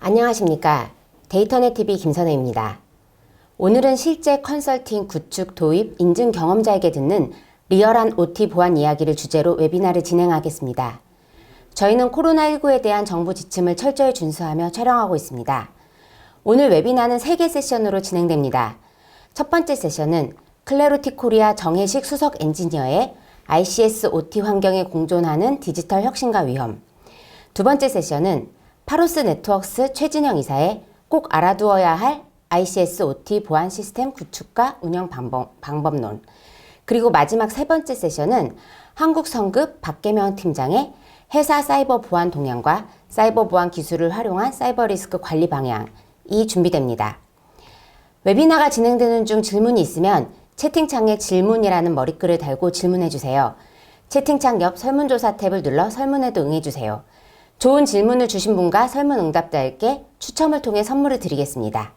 안녕하십니까. 데이터넷TV 김선혜입니다. 오늘은 실제 컨설팅 구축 도입 인증 경험자에게 듣는 리얼한 OT 보안 이야기를 주제로 웨비나를 진행하겠습니다. 저희는 코로나19에 대한 정부 지침을 철저히 준수하며 촬영하고 있습니다. 오늘 웨비나는 3개 세션으로 진행됩니다. 첫 번째 세션은 클래리티 코리아 정혜식 수석 엔지니어의 ICS OT 환경에 공존하는 디지털 혁신과 위험. 두 번째 세션은 파로스 네트워크스 최진영 이사의 꼭 알아두어야 할 ICS OT 보안 시스템 구축과 운영 방법론. 그리고 마지막 세 번째 세션은 한국성급 박계명 팀장의 회사 사이버 보안 동향과 사이버 보안 기술을 활용한 사이버 리스크 관리 방향이 준비됩니다. 웨비나가 진행되는 중 질문이 있으면 채팅창에 질문이라는 머리글을 달고 질문해주세요. 채팅창 옆 설문조사 탭을 눌러 설문에도 응해주세요. 좋은 질문을 주신 분과 설문 응답자에게 추첨을 통해 선물을 드리겠습니다.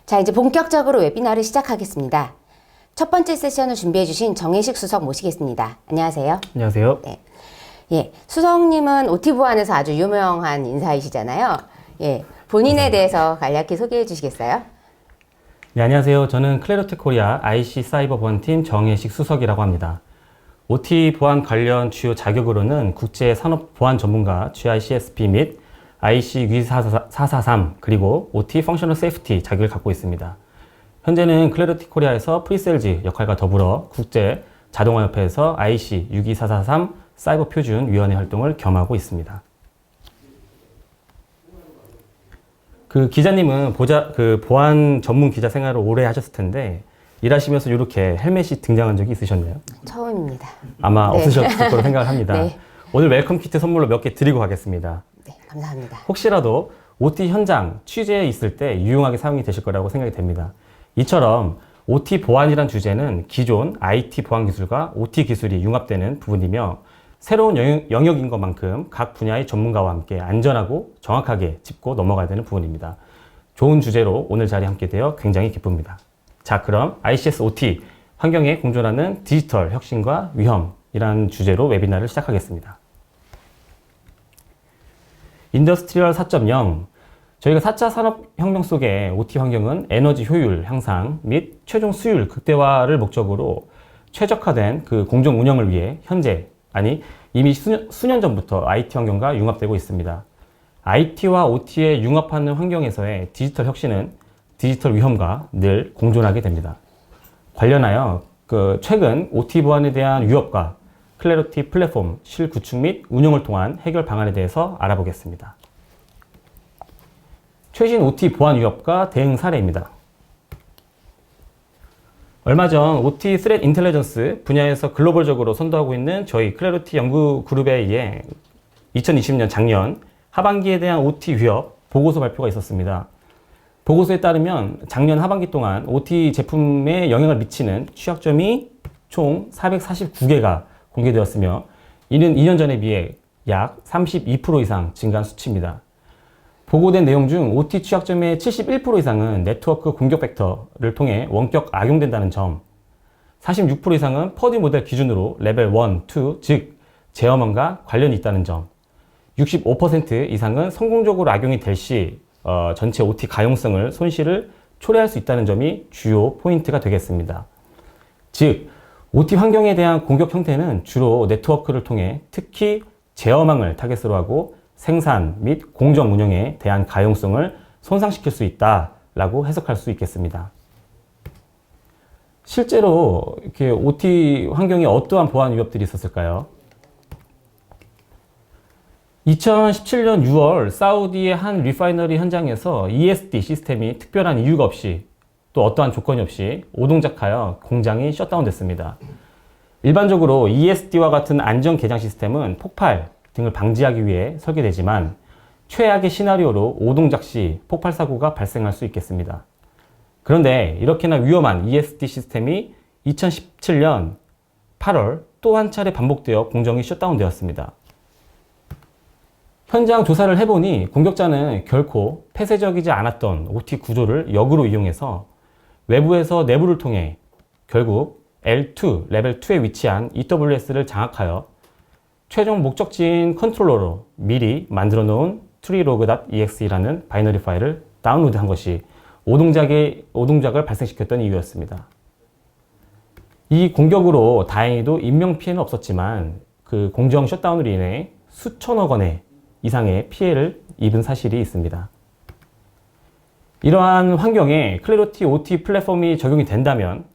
자, 이제 본격적으로 웨비나를 시작하겠습니다. 첫 번째 세션을 준비해주신 정혜식 수석 모시겠습니다. 안녕하세요. 안녕하세요. 네. 예, 수석님은 OT 보안에서 아주 유명한 인사이시잖아요. 예, 본인에 대해서 간략히 소개해 주시겠어요? 네, 안녕하세요. 저는 클래리티 코리아 IC 사이버 보안팀 정혜식 수석이라고 합니다. OT 보안 관련 주요 자격으로는 국제 산업 보안 전문가 GICSP 및 IC 24443 그리고 OT 펑셔널 세이프티 자격을 갖고 있습니다. 현재는 클래리티 코리아에서 프리세일즈 역할과 더불어 국제 자동화협회에서 IC 62443 사이버 표준 위원회 활동을 겸하고 있습니다. 기자님은 보안 전문 기자 생활을 오래 하셨을 텐데 일하시면서 이렇게 헬멧이 등장한 적이 있으셨나요? 처음입니다. 아마 네. 없으셨을 거로 생각을 합니다. 네. 오늘 웰컴 키트 선물로 몇 개 드리고 가겠습니다. 네, 감사합니다. 혹시라도 OT 현장 취재에 있을 때 유용하게 사용이 되실 거라고 생각이 됩니다. 이처럼 OT 보안이란 주제는 기존 IT 보안 기술과 OT 기술이 융합되는 부분이며 새로운 영역인 것만큼 각 분야의 전문가와 함께 안전하고 정확하게 짚고 넘어가야 되는 부분입니다. 좋은 주제로 오늘 자리에 함께 되어 굉장히 기쁩니다. 자, 그럼 ICS OT 환경에 공존하는 디지털 혁신과 위험이라는 주제로 웨비나를 시작하겠습니다. 인더스트리얼 4.0 저희가 4차 산업혁명 속의 OT 환경은 에너지 효율 향상 및 최종 수율 극대화를 목적으로 최적화된 공정 운영을 위해 이미 수년 전부터 IT 환경과 융합되고 있습니다. IT와 OT의 융합하는 환경에서의 디지털 혁신은 디지털 위험과 늘 공존하게 됩니다. 관련하여 최근 OT 보안에 대한 위협과 클래리티 플랫폼 실구축 및 운영을 통한 해결 방안에 대해서 알아보겠습니다. 최신 OT 보안 위협과 대응 사례입니다. 얼마 전 OT Threat Intelligence 분야에서 글로벌적으로 선도하고 있는 저희 클래리티 연구 그룹에 의해 2020년 작년 하반기에 대한 OT 위협 보고서 발표가 있었습니다. 보고서에 따르면 작년 하반기 동안 OT 제품에 영향을 미치는 취약점이 총 449개가 공개되었으며 이는 2년 전에 비해 약 32% 이상 증가한 수치입니다. 보고된 내용 중 OT 취약점의 71% 이상은 네트워크 공격 벡터를 통해 원격 악용된다는 점, 46% 이상은 퍼디 모델 기준으로 레벨 1, 2, 즉 제어망과 관련이 있다는 점, 65% 이상은 성공적으로 악용이 될 시 전체 OT 가용성을 손실을 초래할 수 있다는 점이 주요 포인트가 되겠습니다. 즉, OT 환경에 대한 공격 형태는 주로 네트워크를 통해 특히 제어망을 타겟으로 하고 생산 및 공정 운영에 대한 가용성을 손상시킬 수 있다라고 해석할 수 있겠습니다. 실제로 이렇게 OT 환경에 어떠한 보안 위협들이 있었을까요? 2017년 6월 사우디의 한 리파이너리 현장에서 ESD 시스템이 특별한 이유가 없이 또 어떠한 조건이 없이 오동작하여 공장이 셧다운됐습니다. 일반적으로 ESD와 같은 안전 개장 시스템은 폭발 등을 방지하기 위해 설계되지만 최악의 시나리오로 오동작 시 폭발 사고가 발생할 수 있겠습니다. 그런데 이렇게나 위험한 ESD 시스템이 2017년 8월 또 한 차례 반복되어 공정이 셧다운되었습니다. 현장 조사를 해보니 공격자는 결코 폐쇄적이지 않았던 OT 구조를 역으로 이용해서 외부에서 내부를 통해 결국 L2, 레벨 2에 위치한 EWS를 장악하여 최종 목적지인 컨트롤러로 미리 만들어 놓은 trylog.exe라는 바이너리 파일을 다운로드한 것이 오동작을 발생시켰던 이유였습니다. 이 공격으로 다행히도 인명 피해는 없었지만 그 공정 셧다운으로 인해 수천억 원의 이상의 피해를 입은 사실이 있습니다. 이러한 환경에 클래리티 OT 플랫폼이 적용이 된다면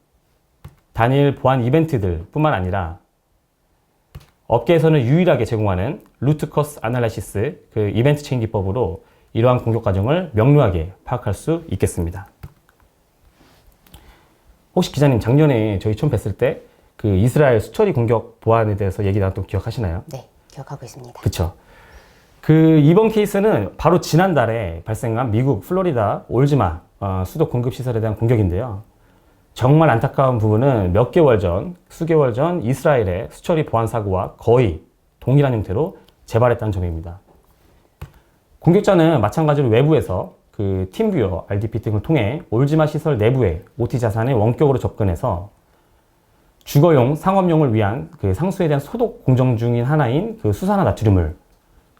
단일 보안 이벤트들 뿐만 아니라 업계에서는 유일하게 제공하는 루트 커스 아날라시스 그 이벤트 체인 기법으로 이러한 공격 과정을 명료하게 파악할 수 있겠습니다. 혹시 기자님 작년에 저희 처음 뵀을 때 그 이스라엘 수처리 공격 보안에 대해서 얘기 나눴던 거 기억하시나요? 네, 기억하고 있습니다. 그렇죠. 그 이번 케이스는 바로 지난달에 발생한 미국 플로리다 올즈마 수도 공급 시설에 대한 공격인데요. 정말 안타까운 부분은 수개월 전 이스라엘의 수처리 보안 사고와 거의 동일한 형태로 재발했다는 점입니다. 공격자는 마찬가지로 외부에서 그 팀뷰어, RDP 등을 통해 올즈마 시설 내부의 OT 자산에 원격으로 접근해서 주거용, 상업용을 위한 그 상수에 대한 소독 공정 중인 하나인 그 수산화 나트륨을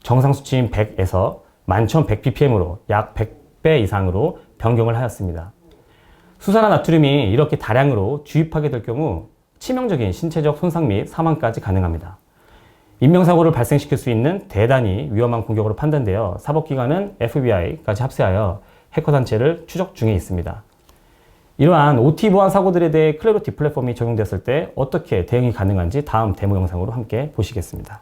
정상 수치인 100에서 11,100ppm으로 약 100배 이상으로 변경을 하였습니다. 수산화 나트륨이 이렇게 다량으로 주입하게 될 경우 치명적인 신체적 손상 및 사망까지 가능합니다. 인명사고를 발생시킬 수 있는 대단히 위험한 공격으로 판단되어 사법기관은 FBI까지 합세하여 해커 단체를 추적 중에 있습니다. 이러한 OT 보안 사고들에 대해 클래리티 플랫폼이 적용됐을 때 어떻게 대응이 가능한지 다음 데모 영상으로 함께 보시겠습니다.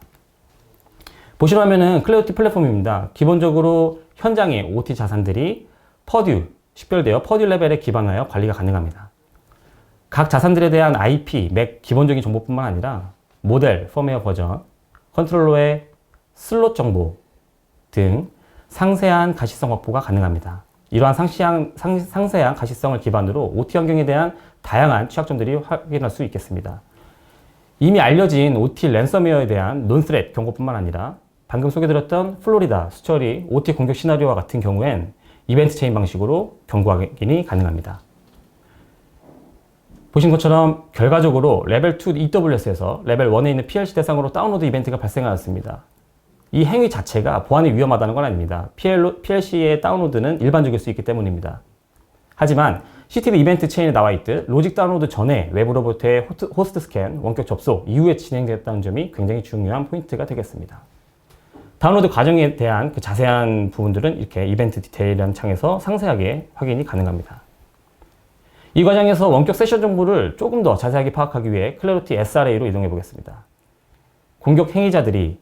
보시려 하면은 클래리티 플랫폼입니다. 기본적으로 현장의 OT 자산들이 퍼듀, 식별되어 퍼듀 레벨에 기반하여 관리가 가능합니다. 각 자산들에 대한 IP, 맥 기본적인 정보뿐만 아니라 모델, 펌웨어 버전, 컨트롤러의 슬롯 정보 등 상세한 가시성 확보가 가능합니다. 이러한 상세한 가시성을 기반으로 OT 환경에 대한 다양한 취약점들이 확인할 수 있겠습니다. 이미 알려진 OT 랜섬웨어에 대한 논스렛 경고뿐만 아니라 방금 소개드렸던 플로리다 수처리 OT 공격 시나리오와 같은 경우엔 이벤트 체인 방식으로 경고 확인이 가능합니다. 보신 것처럼 결과적으로 레벨 2 EWS에서 레벨 1에 있는 PLC 대상으로 다운로드 이벤트가 발생하였습니다. 이 행위 자체가 보안이 위험하다는 건 아닙니다. PLC의 다운로드는 일반적일 수 있기 때문입니다. 하지만 CTV 이벤트 체인에 나와 있듯 로직 다운로드 전에 외부로부터의 호스트 스캔, 원격 접속 이후에 진행됐다는 점이 굉장히 중요한 포인트가 되겠습니다. 다운로드 과정에 대한 그 자세한 부분들은 이렇게 이벤트 디테일이라는 창에서 상세하게 확인이 가능합니다. 이 과정에서 원격 세션 정보를 조금 더 자세하게 파악하기 위해 클래리티 SRA로 이동해 보겠습니다. 공격 행위자들이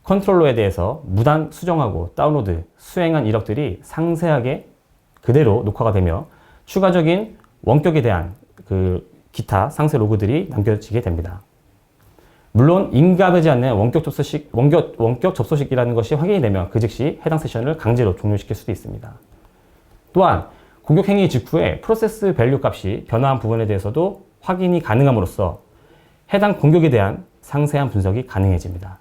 컨트롤러에 대해서 무단 수정하고 다운로드, 수행한 이력들이 상세하게 그대로 녹화가 되며 추가적인 원격에 대한 그 기타 상세 로그들이 남겨지게 됩니다. 물론 인가되지 않는 원격 접속식이라는 것이 확인이 되면 그 즉시 해당 세션을 강제로 종료시킬 수도 있습니다. 또한 공격 행위 직후에 프로세스 밸류 값이 변화한 부분에 대해서도 확인이 가능함으로써 해당 공격에 대한 상세한 분석이 가능해집니다.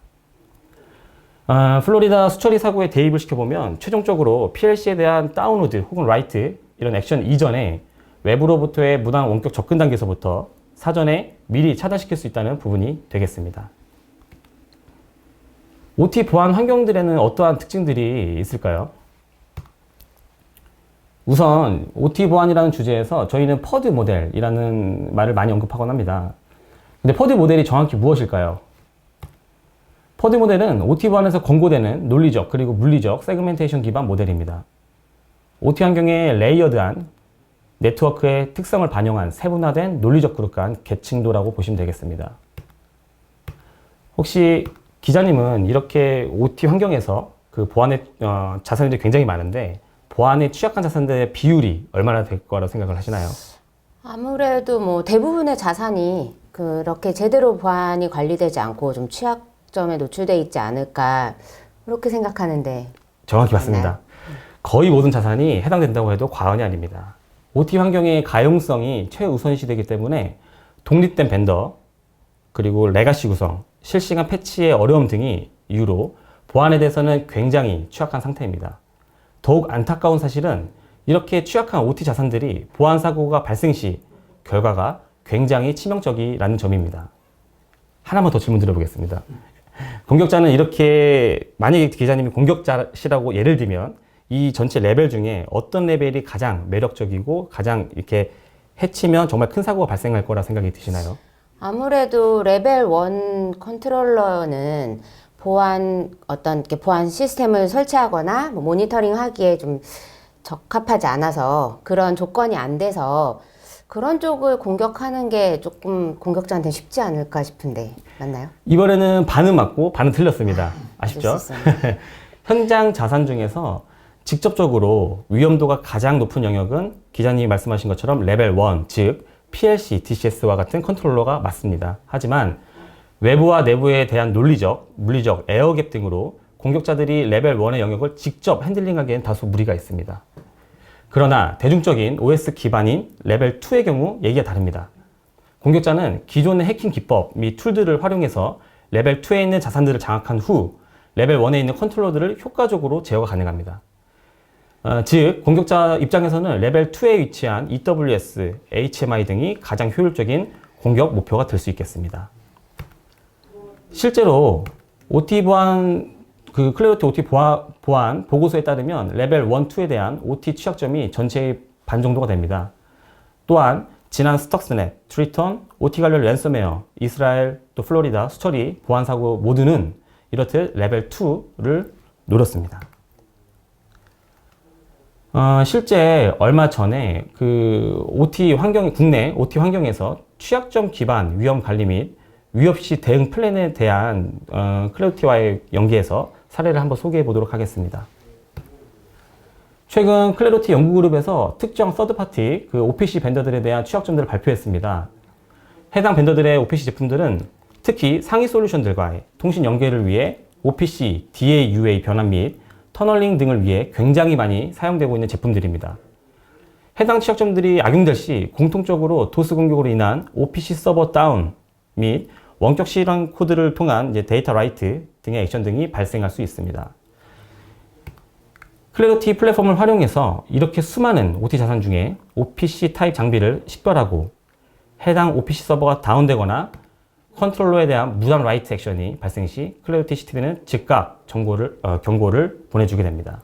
플로리다 수처리 사고에 대입을 시켜보면 최종적으로 PLC에 대한 다운로드 혹은 라이트 이런 액션 이전에 외부로부터의 무단 원격 접근 단계에서부터 사전에 미리 차단시킬 수 있다는 부분이 되겠습니다. OT 보안 환경들에는 어떠한 특징들이 있을까요? 우선 OT 보안이라는 주제에서 저희는 퍼드 모델이라는 말을 많이 언급하곤 합니다. 근데 퍼드 모델이 정확히 무엇일까요? 퍼드 모델은 OT 보안에서 권고되는 논리적 그리고 물리적 세그멘테이션 기반 모델입니다. OT 환경에 레이어드한 네트워크의 특성을 반영한 세분화된 논리적 그룹 간 계층도라고 보시면 되겠습니다. 혹시 기자님은 이렇게 OT 환경에서 그 보안의 자산들이 굉장히 많은데 보안에 취약한 자산들의 비율이 얼마나 될 거라고 생각을 하시나요? 아무래도 뭐 대부분의 자산이 그렇게 제대로 보안이 관리되지 않고 좀 취약점에 노출되어 있지 않을까 그렇게 생각하는데 정확히 맞습니다. 거의 모든 자산이 해당된다고 해도 과언이 아닙니다. OT 환경의 가용성이 최우선시 되기 때문에 독립된 벤더, 그리고 레가시 구성, 실시간 패치의 어려움 등이 이유로 보안에 대해서는 굉장히 취약한 상태입니다. 더욱 안타까운 사실은 이렇게 취약한 OT 자산들이 보안 사고가 발생 시 결과가 굉장히 치명적이라는 점입니다. 하나만 더 질문 드려보겠습니다. 공격자는 이렇게, 만약에 기자님이 공격자시라고 예를 들면 이 전체 레벨 중에 어떤 레벨이 가장 매력적이고 가장 이렇게 해치면 정말 큰 사고가 발생할 거라 생각이 드시나요? 아무래도 레벨 1 컨트롤러는 어떤 이렇게 보안 시스템을 설치하거나 뭐 모니터링 하기에 좀 적합하지 않아서 그런 조건이 안 돼서 그런 쪽을 공격하는 게 조금 공격자한테 쉽지 않을까 싶은데 맞나요? 이번에는 반은 맞고 반은 틀렸습니다. 아쉽죠? 그럴 수 있었네. 현장 자산 중에서 직접적으로 위험도가 가장 높은 영역은 기자님이 말씀하신 것처럼 레벨 1, 즉 PLC, DCS와 같은 컨트롤러가 맞습니다. 하지만 외부와 내부에 대한 논리적, 물리적, 에어갭 등으로 공격자들이 레벨 1의 영역을 직접 핸들링하기엔 다소 무리가 있습니다. 그러나 대중적인 OS 기반인 레벨 2의 경우 얘기가 다릅니다. 공격자는 기존의 해킹 기법 및 툴들을 활용해서 레벨 2에 있는 자산들을 장악한 후 레벨 1에 있는 컨트롤러들을 효과적으로 제어가 가능합니다. 즉 공격자 입장에서는 레벨 2에 위치한 EWS, HMI 등이 가장 효율적인 공격 목표가 될 수 있겠습니다. 실제로 OT 보안, 클래리티 OT 보안 보고서에 따르면 레벨 1, 2에 대한 OT 취약점이 전체의 반 정도가 됩니다. 또한 지난 스톡스넷, 트리턴, OT 관련 랜섬웨어, 이스라엘, 또 플로리다, 수처리 보안 사고 모두는 이렇듯 레벨 2를 노렸습니다. 실제 얼마 전에 국내 OT 환경에서 취약점 기반 위험 관리 및 위협 시 대응 플랜에 대한 클래리티와의 연계해서 사례를 한번 소개해 보도록 하겠습니다. 최근 클래리티 연구그룹에서 특정 서드파티 OPC 벤더들에 대한 취약점들을 발표했습니다. 해당 벤더들의 OPC 제품들은 특히 상위 솔루션들과의 통신 연계를 위해 OPC, DAUA 변환 및 터널링 등을 위해 굉장히 많이 사용되고 있는 제품들입니다. 해당 취약점들이 악용될 시 공통적으로 도스 공격으로 인한 OPC 서버 다운 및 원격 실행 코드를 통한 데이터 라이트 등의 액션 등이 발생할 수 있습니다. 클래리티 플랫폼을 활용해서 이렇게 수많은 OT 자산 중에 OPC 타입 장비를 식별하고 해당 OPC 서버가 다운되거나 컨트롤러에 대한 무단 라이트 액션이 발생 시 클래리티 CTD는 즉각 경고를 보내주게 됩니다.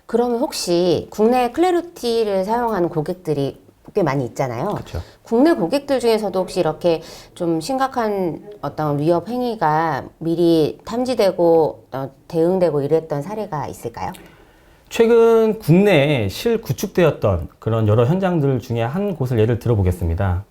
그러면 혹시 국내 클래리티를 사용하는 고객들이 꽤 많이 있잖아요. 그렇죠. 국내 고객들 중에서도 혹시 이렇게 좀 심각한 어떤 위협 행위가 미리 탐지되고 대응되고 이랬던 사례가 있을까요? 최근 국내에 실구축되었던 그런 여러 현장들 중에 한 곳을 예를 들어보겠습니다.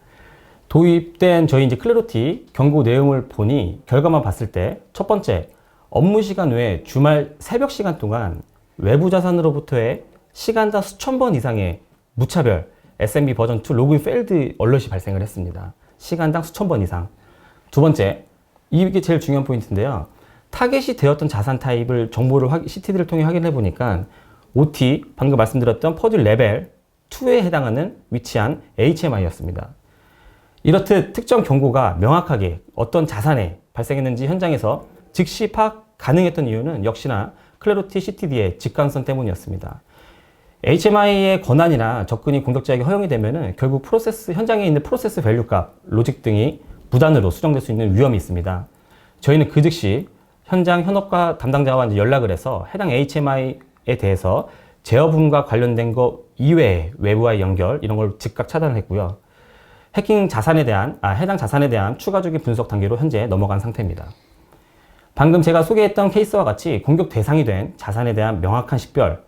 도입된 저희 클래리티 경고 내용을 보니 결과만 봤을 때 첫 번째, 업무 시간 외에 주말 새벽 시간 동안 외부 자산으로부터의 시간당 수천 번 이상의 무차별 SMB 버전 2 로그인 페일드 얼럿이 발생을 했습니다. 시간당 수천 번 이상. 두 번째, 이게 제일 중요한 포인트인데요. 타겟이 되었던 자산 타입을 정보를 CTD를 통해 확인해 보니까 OT, 방금 말씀드렸던 퍼즐 레벨 2에 해당하는 위치한 HMI였습니다. 이렇듯 특정 경고가 명확하게 어떤 자산에 발생했는지 현장에서 즉시 파악 가능했던 이유는 역시나 클래리티 CTD의 직관성 때문이었습니다. HMI의 권한이나 접근이 공격자에게 허용이 되면은 결국 현장에 있는 프로세스 밸류 값, 로직 등이 무단으로 수정될 수 있는 위험이 있습니다. 저희는 그 즉시 현장 현업과 담당자와 연락을 해서 해당 HMI에 대해서 제어분과 관련된 것 이외에 외부와의 연결 이런 걸 즉각 차단했고요. 해당 자산에 대한 추가적인 분석 단계로 현재 넘어간 상태입니다. 방금 제가 소개했던 케이스와 같이 공격 대상이 된 자산에 대한 명확한 식별,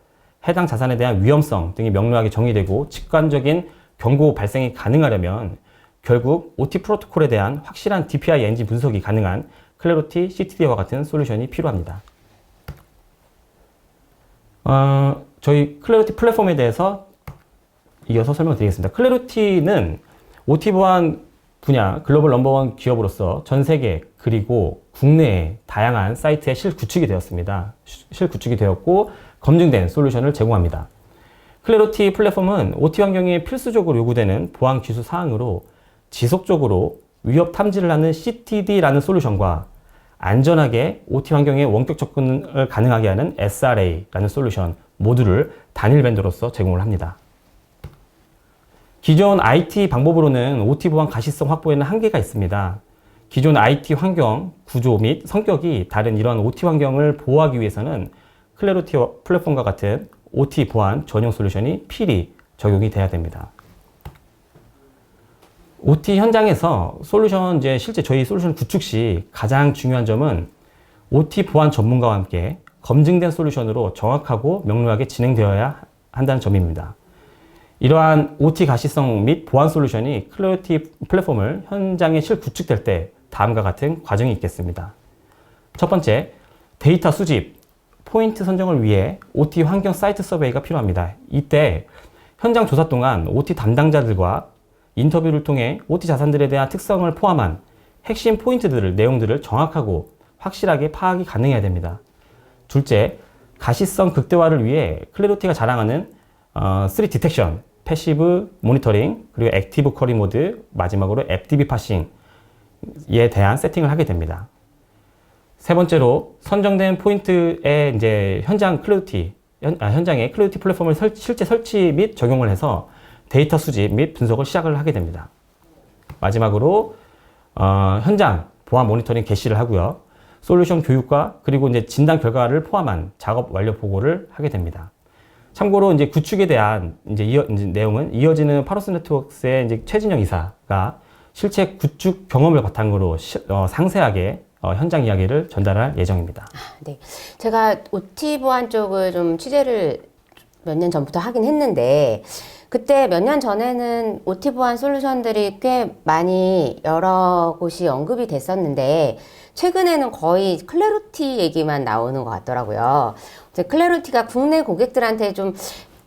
해당 자산에 대한 위험성 등이 명료하게 정의되고 직관적인 경고 발생이 가능하려면 결국 OT 프로토콜에 대한 확실한 DPI 엔진 분석이 가능한 클래리티 CTD와 같은 솔루션이 필요합니다. 저희 클래리티 플랫폼에 대해서 이어서 설명드리겠습니다. 클래리티는 OT 보안 분야 글로벌 넘버원 기업으로서 전 세계 그리고 국내의 다양한 사이트에 실구축이 되었습니다. 실구축이 되었고 검증된 솔루션을 제공합니다. 클래리티 플랫폼은 OT 환경에 필수적으로 요구되는 보안 기술 사항으로 지속적으로 위협 탐지를 하는 CTD라는 솔루션과 안전하게 OT 환경에 원격 접근을 가능하게 하는 SRA라는 솔루션 모두를 단일 벤더로서 제공을 합니다. 기존 IT 방법으로는 OT 보안 가시성 확보에는 한계가 있습니다. 기존 IT 환경, 구조 및 성격이 다른 이런 OT 환경을 보호하기 위해서는 클래리티 플랫폼과 같은 OT 보안 전용 솔루션이 필히 적용이 돼야 됩니다. OT 현장에서 실제 저희 솔루션 구축 시 가장 중요한 점은 OT 보안 전문가와 함께 검증된 솔루션으로 정확하고 명료하게 진행되어야 한다는 점입니다. 이러한 OT 가시성 및 보안 솔루션이 클래리티 플랫폼을 현장에 실구축될 때 다음과 같은 과정이 있겠습니다. 첫 번째, 데이터 수집, 포인트 선정을 위해 OT 환경 사이트 서베이가 필요합니다. 이때 현장 조사 동안 OT 담당자들과 인터뷰를 통해 OT 자산들에 대한 특성을 포함한 핵심 내용들을 정확하고 확실하게 파악이 가능해야 됩니다. 둘째, 가시성 극대화를 위해 클래리티가 자랑하는 3 디텍션, 패시브 모니터링, 그리고 액티브 쿼리 모드, 마지막으로 FTP 파싱에 대한 세팅을 하게 됩니다. 세 번째로 선정된 포인트에 이제 현장의 클래리티 플랫폼을 실제 설치 및 적용을 해서 데이터 수집 및 분석을 시작을 하게 됩니다. 마지막으로 현장 보안 모니터링 개시를 하고요. 솔루션 교육과 그리고 이제 진단 결과를 포함한 작업 완료 보고를 하게 됩니다. 참고로 이제 구축에 대한 이제 내용은 이어지는 파로스 네트워크스의 이제 최진영 이사가 실제 구축 경험을 바탕으로 상세하게 현장 이야기를 전달할 예정입니다. 네, 제가 OT 보안 쪽을 좀 취재를 몇 년 전부터 하긴 했는데 그때 몇 년 전에는 OT 보안 솔루션들이 꽤 많이 여러 곳이 언급이 됐었는데 최근에는 거의 클래리티 얘기만 나오는 것 같더라고요. 클래리티가 국내 고객들한테 좀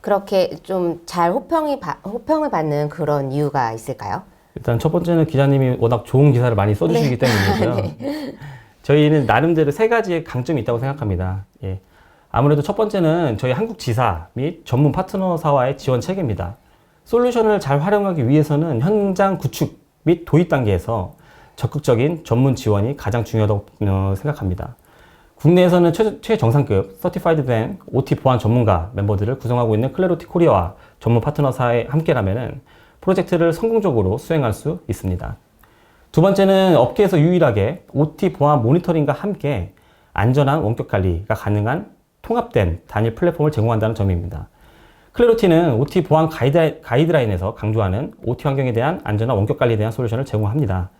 그렇게 좀 잘 호평을 받는 그런 이유가 있을까요? 일단 첫 번째는 기자님이 워낙 좋은 기사를 많이 써주시기 때문이고요. 네. 저희는 나름대로 세 가지의 강점이 있다고 생각합니다. 예. 아무래도 첫 번째는 저희 한국 지사 및 전문 파트너사와의 지원 체계입니다. 솔루션을 잘 활용하기 위해서는 현장 구축 및 도입 단계에서 적극적인 전문 지원이 가장 중요하다고 생각합니다. 국내에서는 최정상급 서티파이드 된 OT 보안 전문가 멤버들을 구성하고 있는 클래리티 코리아와 전문 파트너사의 함께라면 프로젝트를 성공적으로 수행할 수 있습니다. 두 번째는 업계에서 유일하게 OT 보안 모니터링과 함께 안전한 원격 관리가 가능한 통합된 단일 플랫폼을 제공한다는 점입니다. 클래리티는 OT 보안 가이드라인에서 강조하는 OT 환경에 대한 안전한 원격 관리에 대한 솔루션을 제공합니다.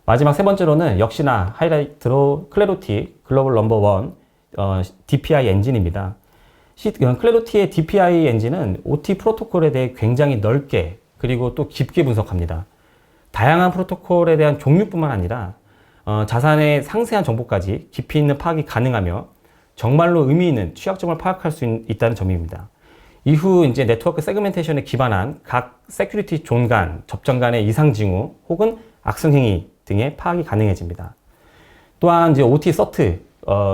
마지막 세 번째로는 역시나 하이라이트로 클래리티 글로벌 넘버 1 DPI 엔진입니다. 클래리티의 DPI 엔진은 OT 프로토콜에 대해 굉장히 넓게 그리고 또 깊게 분석합니다. 다양한 프로토콜에 대한 종류뿐만 아니라 자산의 상세한 정보까지 깊이 있는 파악이 가능하며 정말로 의미 있는 취약점을 파악할 수 있다는 점입니다. 이후 이제 네트워크 세그멘테이션에 기반한 각 세큐리티 존 간, 접점 간의 이상 징후 혹은 악성 행위 등의 파악이 가능해집니다. 또한 이제 OT 서트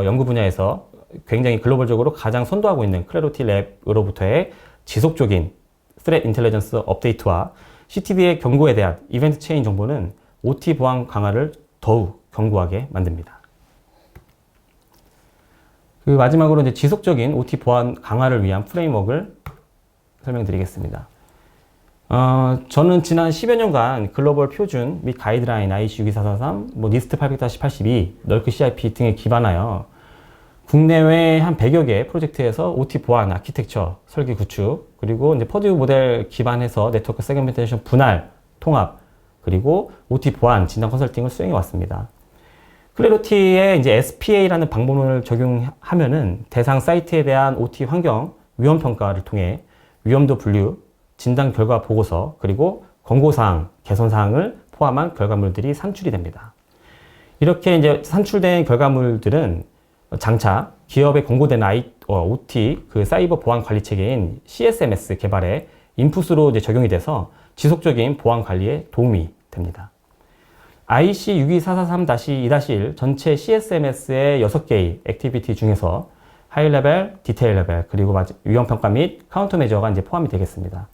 연구 분야에서 굉장히 글로벌적으로 가장 선도하고 있는 클래리티 랩으로부터의 지속적인 스트렛 인텔리전스 업데이트와 CTD의 경고에 대한 이벤트 체인 정보는 OT 보안 강화를 더욱 견고하게 만듭니다. 그 마지막으로 이제 지속적인 OT 보안 강화를 위한 프레임워크를 설명드리겠습니다. 저는 지난 10여 년간 글로벌 표준 및 가이드라인 IEC 62443, 니스트 800-82, 널크 CIP 등에 기반하여 국내외 한 100여 개 프로젝트에서 OT 보안 아키텍처 설계 구축, 그리고 이제 퍼듀 모델 기반해서 네트워크 세그멘테이션 분할, 통합, 그리고 OT 보안 진단 컨설팅을 수행해 왔습니다. 클래리티의 이제 SPA라는 방법론을 적용하면은 대상 사이트에 대한 OT 환경 위험 평가를 통해 위험도 분류, 진단 결과 보고서, 그리고 권고사항, 개선사항을 포함한 결과물들이 산출이 됩니다. 이렇게 이제 산출된 결과물들은 장차 기업에 권고되는 OT 그 사이버 보안 관리 체계인 CSMS 개발에 인풋으로 이제 적용이 돼서 지속적인 보안 관리에 도움이 됩니다. IC 62443-2-1 전체 CSMS의 6개의 액티비티 중에서 하이 레벨, 디테일 레벨, 그리고 위험 평가 및 카운터 메저가 이제 포함이 되겠습니다.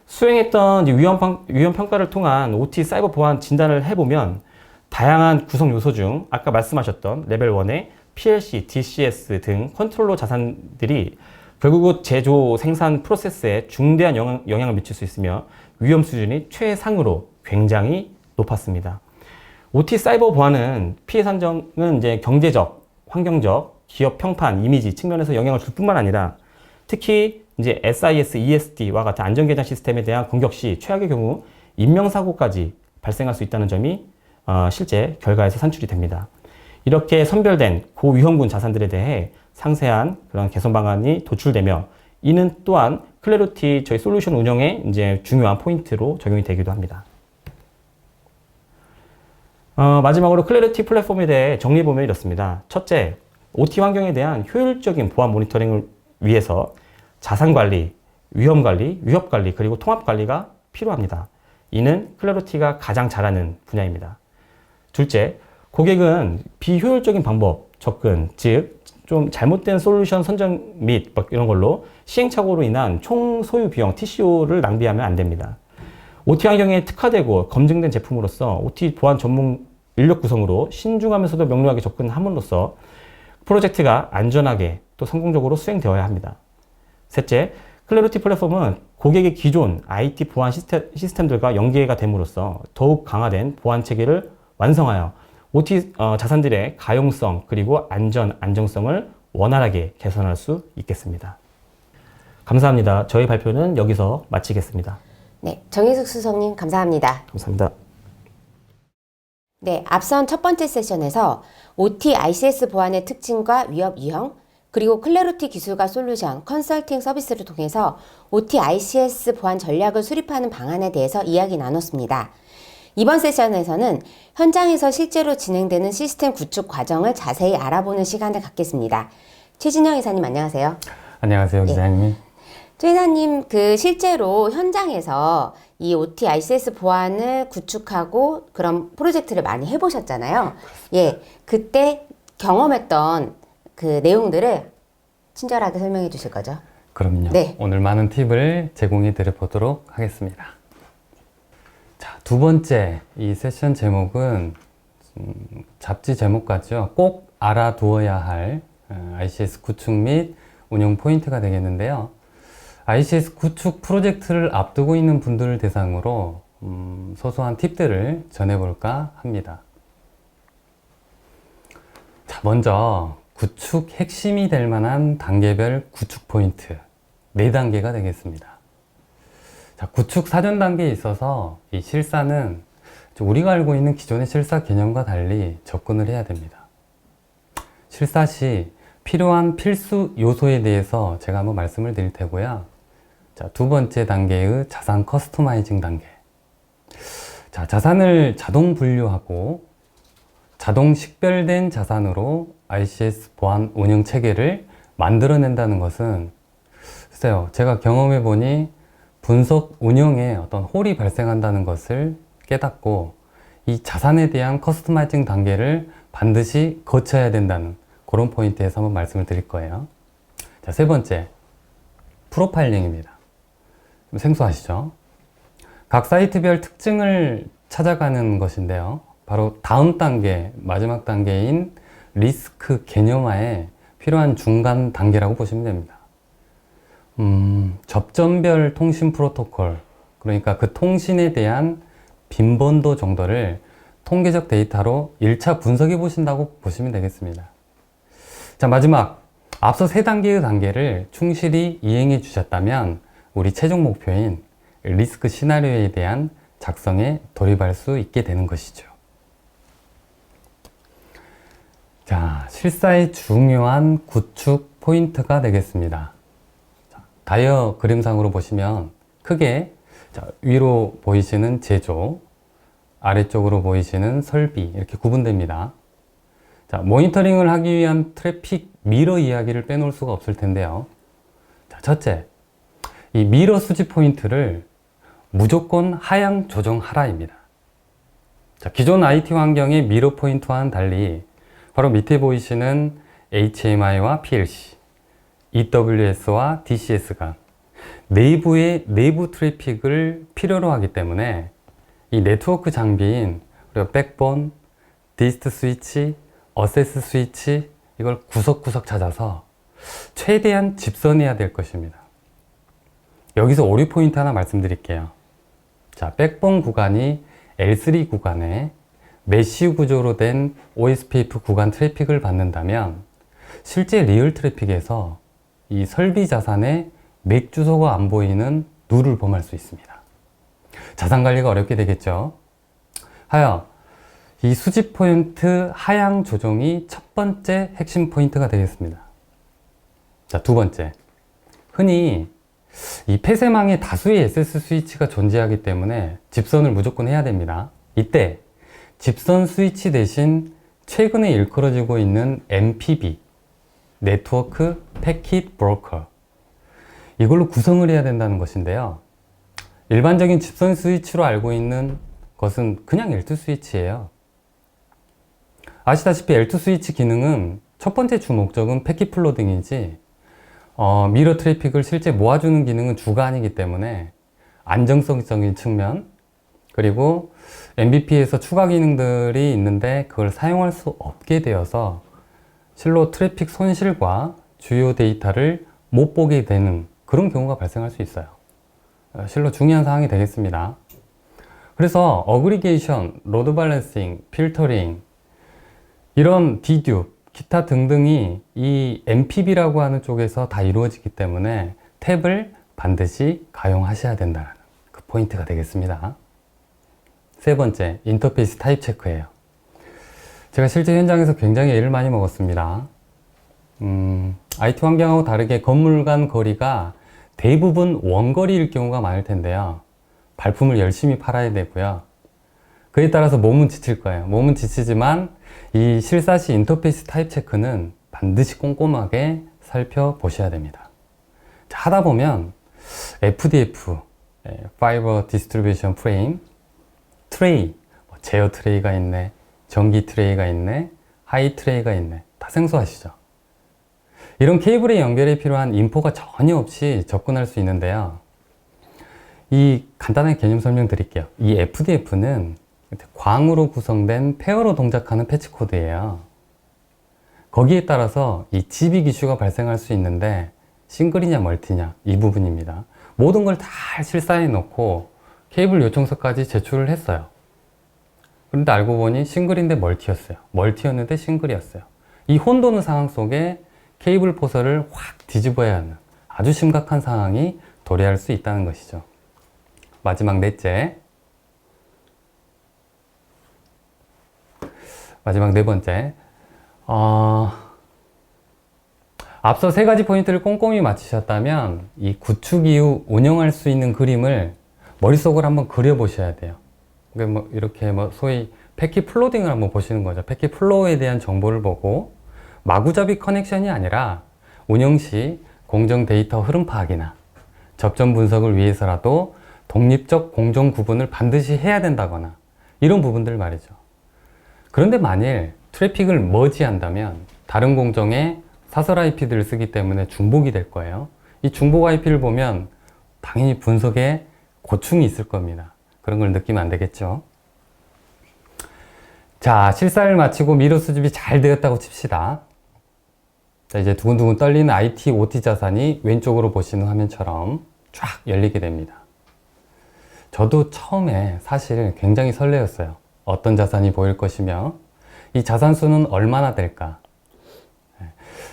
수행했던 위험 평가를 통한 OT 사이버 보안 진단을 해보면 다양한 구성 요소 중 아까 말씀하셨던 레벨 1의 PLC, DCS 등 컨트롤러 자산들이 결국 제조 생산 프로세스에 중대한 영향을 미칠 수 있으며 위험 수준이 최상으로 굉장히 높았습니다. OT 사이버 보안은 피해 산정은 이제 경제적, 환경적, 기업 평판, 이미지 측면에서 영향을 줄 뿐만 아니라 특히 이제 SIS, ESD와 같은 안전계장 시스템에 대한 공격 시 최악의 경우 인명사고까지 발생할 수 있다는 점이 실제 결과에서 산출이 됩니다. 이렇게 선별된 고위험군 자산들에 대해 상세한 그런 개선 방안이 도출되며 이는 또한 클래리티 저희 솔루션 운영의 이제 중요한 포인트로 적용이 되기도 합니다. 마지막으로 클래리티 플랫폼에 대해 정리해보면 이렇습니다. 첫째, OT 환경에 대한 효율적인 보안 모니터링을 위해서 자산관리, 위험관리, 위협관리, 그리고 통합관리가 필요합니다. 이는 클래리티가 가장 잘하는 분야입니다. 둘째, 고객은 비효율적인 방법, 접근, 즉, 좀 잘못된 솔루션 선정 및 이런 걸로 시행착오로 인한 총 소유 비용 TCO를 낭비하면 안 됩니다. OT 환경에 특화되고 검증된 제품으로서 OT 보안 전문 인력 구성으로 신중하면서도 명료하게 접근함으로써 프로젝트가 안전하게 또 성공적으로 수행되어야 합니다. 셋째, 클래리티 플랫폼은 고객의 기존 IT 보안 시스템들과 연계가 됨으로써 더욱 강화된 보안 체계를 완성하여 OT 자산들의 가용성 그리고 안정성을 원활하게 개선할 수 있겠습니다. 감사합니다. 저희 발표는 여기서 마치겠습니다. 네, 정혜숙 수석님 감사합니다. 감사합니다. 네, 앞선 첫 번째 세션에서 OT ICS 보안의 특징과 위협 유형, 그리고 클래리티 기술과 솔루션, 컨설팅 서비스를 통해서 OT ICS 보안 전략을 수립하는 방안에 대해서 이야기 나눴습니다. 이번 세션에서는 현장에서 실제로 진행되는 시스템 구축 과정을 자세히 알아보는 시간을 갖겠습니다. 최진영 이사님 안녕하세요. 안녕하세요, 기자님. 최 이사님, 실제로 현장에서 이 OT ICS 보안을 구축하고 그런 프로젝트를 많이 해보셨잖아요. 예, 그때 경험했던 그 내용들을 친절하게 설명해 주실 거죠? 그럼요. 네. 오늘 많은 팁을 제공해 드려 보도록 하겠습니다. 자, 두 번째 이 세션 제목은 잡지 제목 같죠? 꼭 알아두어야 할 ICS 구축 및 운영 포인트가 되겠는데요. ICS 구축 프로젝트를 앞두고 있는 분들을 대상으로 소소한 팁들을 전해볼까 합니다. 자, 먼저 구축 핵심이 될 만한 단계별 구축 포인트 4단계가 되겠습니다. 자, 구축 사전 단계에 있어서 이 실사는 우리가 알고 있는 기존의 실사 개념과 달리 접근을 해야 됩니다. 실사 시 필요한 필수 요소에 대해서 제가 한번 말씀을 드릴 테고요. 자, 두 번째 단계의 자산 커스터마이징 단계. 자, 자산을 자동 분류하고 자동 식별된 자산으로 ICS 보안 운영 체계를 만들어낸다는 것은 글쎄요, 제가 경험해 보니 분석 운영에 어떤 홀이 발생한다는 것을 깨닫고 이 자산에 대한 커스터마이징 단계를 반드시 거쳐야 된다는 그런 포인트에서 한번 말씀을 드릴 거예요. 자, 세 번째, 프로파일링입니다. 좀 생소하시죠? 각 사이트별 특징을 찾아가는 것인데요. 바로 다음 단계, 마지막 단계인 리스크 개념화에 필요한 중간 단계라고 보시면 됩니다. 접점별 통신 프로토콜, 그러니까 그 통신에 대한 빈번도 정도를 통계적 데이터로 1차 분석해 보신다고 보시면 되겠습니다. 자, 마지막, 앞서 3단계의 단계를 충실히 이행해 주셨다면 우리 최종 목표인 리스크 시나리오에 대한 작성에 돌입할 수 있게 되는 것이죠. 자, 실사의 중요한 구축 포인트가 되겠습니다. 자, 다이어그램상으로 보시면 크게 위로 보이시는 제조, 아래쪽으로 보이시는 설비 이렇게 구분됩니다. 자, 모니터링을 하기 위한 트래픽 미러 이야기를 빼놓을 수가 없을 텐데요. 자, 첫째, 이 미러 수집 포인트를 무조건 하향 조정하라입니다. 자, 기존 IT 환경의 미러 포인트와는 달리 바로 밑에 보이시는 HMI와 PLC, EWS와 DCS가 내부의 내부 트래픽을 필요로 하기 때문에 이 네트워크 장비인 그리고 백본, 디스트 스위치, 어세스 스위치 이걸 구석구석 찾아서 최대한 집선해야 될 것입니다. 여기서 오류 포인트 하나 말씀드릴게요. 자, 백본 구간이 L3 구간에 메쉬 구조로 된 OSPF 구간 트래픽을 받는다면 실제 리얼 트래픽에서 이 설비 자산의 맥 주소가 안 보이는 누를 범할 수 있습니다. 자산 관리가 어렵게 되겠죠. 하여 이 수집 포인트 하향 조정이 첫 번째 핵심 포인트가 되겠습니다. 자, 두 번째. 흔히 이 폐쇄망에 다수의 SS 스위치가 존재하기 때문에 집선을 무조건 해야 됩니다. 이때 집선 스위치 대신 최근에 일컬어지고 있는 MPB, 네트워크 패킷 브로커, 이걸로 구성을 해야 된다는 것인데요. 일반적인 집선 스위치로 알고 있는 것은 그냥 L2 스위치예요. 아시다시피 L2 스위치 기능은 첫 번째 주 목적은 패킷 플로딩이지 미러 트래픽을 실제 모아주는 기능은 주가 아니기 때문에 안정성적인 측면, 그리고 MVP에서 추가 기능들이 있는데 그걸 사용할 수 없게 되어서 실로 트래픽 손실과 주요 데이터를 못 보게 되는 그런 경우가 발생할 수 있어요. 실로 중요한 사항이 되겠습니다. 그래서 어그리게이션, 로드 밸런싱, 필터링, 이런 디듀, 기타 등등이 이 MPB라고 하는 쪽에서 다 이루어지기 때문에 탭을 반드시 가용하셔야 된다는 그 포인트가 되겠습니다. 세 번째, 인터페이스 타입 체크예요. 제가 실제 현장에서 굉장히 애를 많이 먹었습니다. IT 환경하고 다르게 건물 간 거리가 대부분 원거리일 경우가 많을 텐데요. 발품을 열심히 팔아야 되고요. 그에 따라서 몸은 지칠 거예요. 몸은 지치지만 이 실사시 인터페이스 타입 체크는 반드시 꼼꼼하게 살펴보셔야 됩니다. 자, 하다 보면 FDF, Fiber Distribution Frame, 트레이, 제어 트레이가 있네, 전기 트레이가 있네, 하이 트레이가 있네, 다 생소하시죠? 이런 케이블의 연결에 필요한 인포가 전혀 없이 접근할 수 있는데요. 이 간단하게 개념 설명 드릴게요. 이 FDF는 광으로 구성된 페어로 동작하는 패치 코드예요. 거기에 따라서 이 집익 이슈가 발생할 수 있는데 싱글이냐 멀티냐 이 부분입니다. 모든 걸 다 실사해 놓고 케이블 요청서까지 제출을 했어요. 그런데 알고 보니 싱글인데 멀티였어요. 멀티였는데 싱글이었어요. 이 혼도는 상황 속에 케이블 포설을 확 뒤집어야 하는 아주 심각한 상황이 도래할 수 있다는 것이죠. 마지막 넷째, 마지막 네 번째, 앞서 세 가지 포인트를 꼼꼼히 맞추셨다면 이 구축 이후 운영할 수 있는 그림을 머릿속으로 한번 그려보셔야 돼요. 이렇게 소위 패킷 플로딩을 한번 보시는 거죠. 패킷 플로우에 대한 정보를 보고 마구잡이 커넥션이 아니라 운영 시 공정 데이터 흐름 파악이나 접점 분석을 위해서라도 독립적 공정 구분을 반드시 해야 된다거나 이런 부분들 말이죠. 그런데 만일 트래픽을 머지한다면 다른 공정에 사설 IP들을 쓰기 때문에 중복이 될 거예요. 이 중복 IP를 보면 당연히 분석에 고충이 있을 겁니다. 그런 걸 느끼면 안 되겠죠. 자, 실사를 마치고 미러 수집이 잘 되었다고 칩시다. 자, 이제 두근두근 떨리는 IT, OT 자산이 왼쪽으로 보시는 화면처럼 쫙 열리게 됩니다. 저도 처음에 사실 굉장히 설레었어요. 어떤 자산이 보일 것이며 이 자산 수는 얼마나 될까.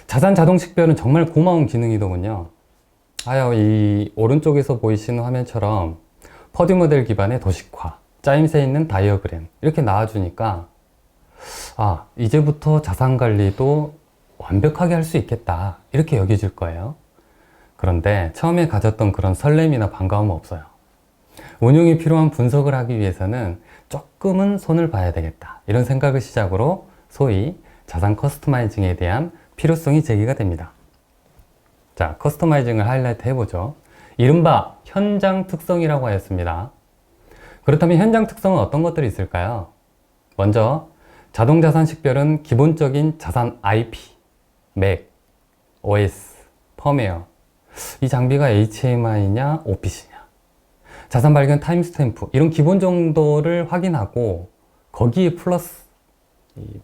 자산 자동 식별은 정말 고마운 기능이더군요. 하여 이 오른쪽에서 보이시는 화면처럼 퍼듀 모델 기반의 도식화, 짜임새 있는 다이어그램 이렇게 나와주니까 이제부터 자산 관리도 완벽하게 할 수 있겠다 이렇게 여겨질 거예요. 그런데 처음에 가졌던 그런 설렘이나 반가움은 없어요. 운용이 필요한 분석을 하기 위해서는 조금은 손을 봐야 되겠다 이런 생각을 시작으로 소위 자산 커스터마이징에 대한 필요성이 제기가 됩니다. 자, 커스터마이징을 하이라이트 해보죠. 이른바 현장 특성이라고 하였습니다. 그렇다면 현장 특성은 어떤 것들이 있을까요? 먼저 자동 자산 식별은 기본적인 자산 IP, 맥, OS, 펌웨어, 이 장비가 HMI냐 OPC냐, 자산 발견 타임스탬프 이런 기본 정도를 확인하고 거기에 플러스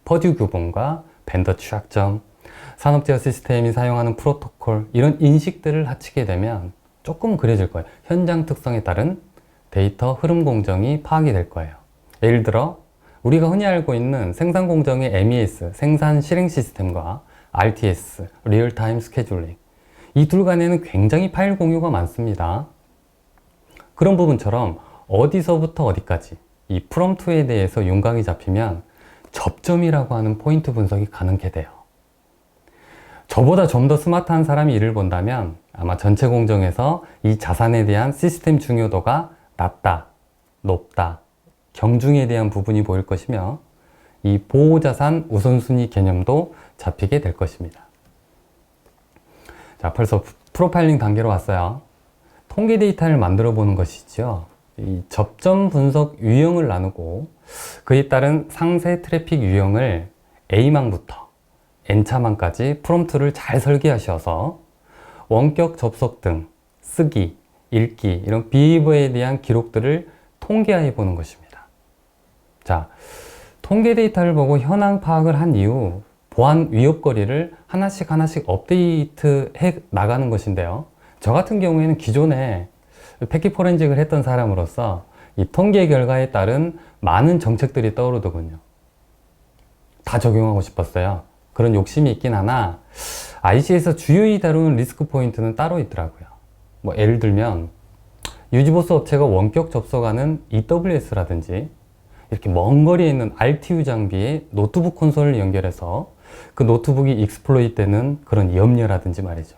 퍼듀 규범과 벤더 취약점, 산업 제어 시스템이 사용하는 프로토콜 이런 인식들을 합치게 되면 조금 그려질 거예요. 현장 특성에 따른 데이터 흐름 공정이 파악이 될 거예요. 예를 들어 우리가 흔히 알고 있는 생산 공정의 MES, 생산 실행 시스템과 RTS, 리얼타임 스케줄링. 이 둘 간에는 굉장히 파일 공유가 많습니다. 그런 부분처럼 어디서부터 어디까지 이 프롬프트에 대해서 윤곽이 잡히면 접점이라고 하는 포인트 분석이 가능하게 돼요. 저보다 좀 더 스마트한 사람이 일을 본다면 아마 전체 공정에서 이 자산에 대한 시스템 중요도가 낮다, 높다, 경중에 대한 부분이 보일 것이며 이 보호자산 우선순위 개념도 잡히게 될 것입니다. 자, 벌써 프로파일링 단계로 왔어요. 통계 데이터를 만들어 보는 것이죠. 이 접점 분석 유형을 나누고 그에 따른 상세 트래픽 유형을 A망부터 N차망까지 프롬프트를 잘 설계하셔서 원격 접속 등 쓰기, 읽기 이런 비헤이버에 대한 기록들을 통계화해 보는 것입니다. 자, 통계 데이터를 보고 현황 파악을 한 이후 보안 위협거리를 하나씩 업데이트 해 나가는 것인데요. 저 같은 경우에는 기존에 패킷 포렌식을 했던 사람으로서 이 통계 결과에 따른 많은 정책들이 떠오르더군요. 다 적용하고 싶었어요. 그런 욕심이 있긴 하나 IC에서 주요히 다루는 리스크 포인트는 따로 있더라고요. 뭐 예를 들면 유지보수 업체가 원격 접속하는 EWS라든지 이렇게 먼 거리에 있는 RTU 장비에 노트북 콘솔을 연결해서 그 노트북이 익스플로이트 되는 그런 염려라든지 말이죠.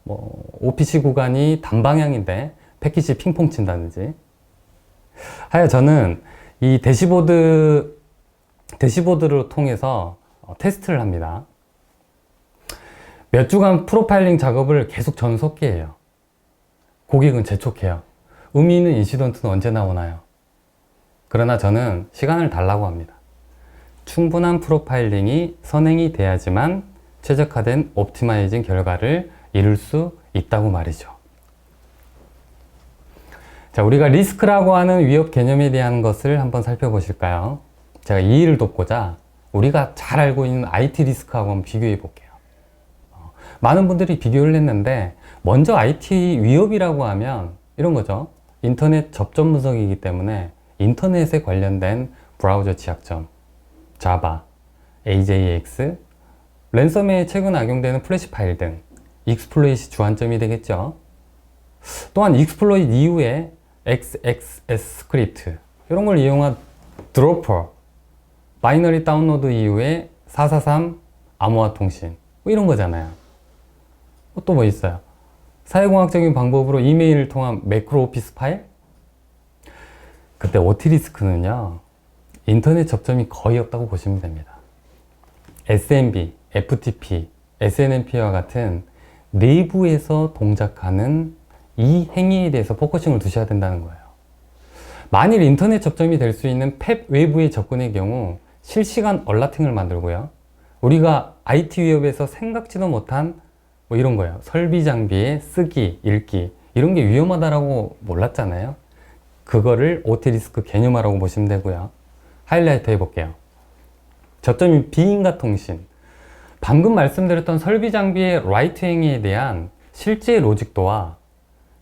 뭐 OPC 구간이 단방향인데 패킷이 핑퐁 친다든지. 하여 저는 이 대시보드를 통해서 테스트를 합니다. 몇 주간 프로파일링 작업을 계속 전속기해요. 고객은 재촉해요. 의미 있는 인시던트는 언제 나오나요? 그러나 저는 시간을 달라고 합니다. 충분한 프로파일링이 선행이 돼야지만 최적화된 옵티마이징 결과를 이룰 수 있다고 말이죠. 자, 우리가 리스크라고 하는 위협 개념에 대한 것을 한번 살펴보실까요? 제가 이 일을 돕고자 우리가 잘 알고 있는 IT 리스크하고 한번 비교해 볼게요. 많은 분들이 비교를 했는데 먼저 IT 위협이라고 하면 이런 거죠. 인터넷 접점 분석이기 때문에 인터넷에 관련된 브라우저 취약점, 자바, AJAX, 랜섬웨어에 최근 악용되는 플래시 파일 등 익스플로잇이 주안점이 되겠죠. 또한 익스플로잇 이후에 XXS 스크립트 이런 걸 이용한 드로퍼, 바이너리 다운로드 이후에 443 암호화 통신 뭐 이런 거잖아요. 또 뭐 있어요? 사회공학적인 방법으로 이메일을 통한 매크로 오피스 파일? 그때 OT 리스크는요, 인터넷 접점이 거의 없다고 보시면 됩니다. SMB, FTP, SNMP와 같은 내부에서 동작하는 이 행위에 대해서 포커싱을 두셔야 된다는 거예요. 만일 인터넷 접점이 될 수 있는 팹 외부의 접근의 경우 실시간 얼라팅을 만들고요. 우리가 IT 위협에서 생각지도 못한 뭐 이런 거예요. 설비 장비의 쓰기, 읽기 이런 게 위험하다라고 몰랐잖아요. 그거를 OT 리스크 개념화라고 보시면 되고요. 하이라이트 해볼게요. 접점인 비인가 통신. 방금 말씀드렸던 설비 장비의 라이트 행위에 대한 실제 로직도와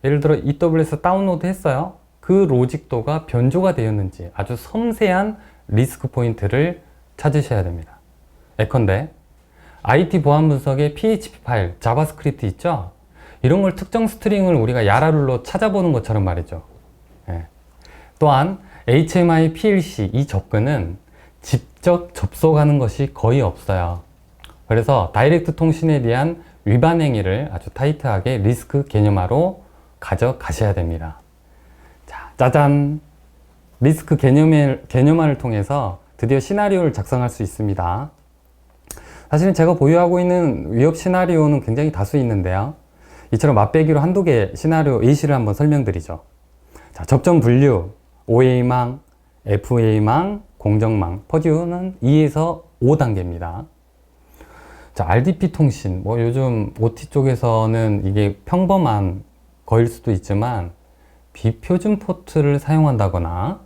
예를 들어 EWS 다운로드 했어요. 그 로직도가 변조가 되었는지 아주 섬세한 리스크 포인트를 찾으셔야 됩니다. 예컨대 IT 보안 분석의 PHP 파일, 자바스크립트 있죠? 이런 걸 특정 스트링을 우리가 야라룰로 찾아보는 것처럼 말이죠. 예. 또한 HMI, PLC 이 접근은 직접 접속하는 것이 거의 없어요. 그래서 다이렉트 통신에 대한 위반 행위를 아주 타이트하게 리스크 개념화로 가져가셔야 됩니다. 자, 짜잔! 리스크 개념화를 통해서 드디어 시나리오를 작성할 수 있습니다. 사실은 제가 보유하고 있는 위협 시나리오는 굉장히 다수 있는데요. 이처럼 맛배기로 한두 개 시나리오 예시를 한번 설명드리죠. 자, 접점 분류, OA망, FA망, 공정망, 퍼듀는 2에서 5단계입니다. 자, RDP 통신, 뭐 요즘 OT 쪽에서는 이게 평범한 거일 수도 있지만 비표준 포트를 사용한다거나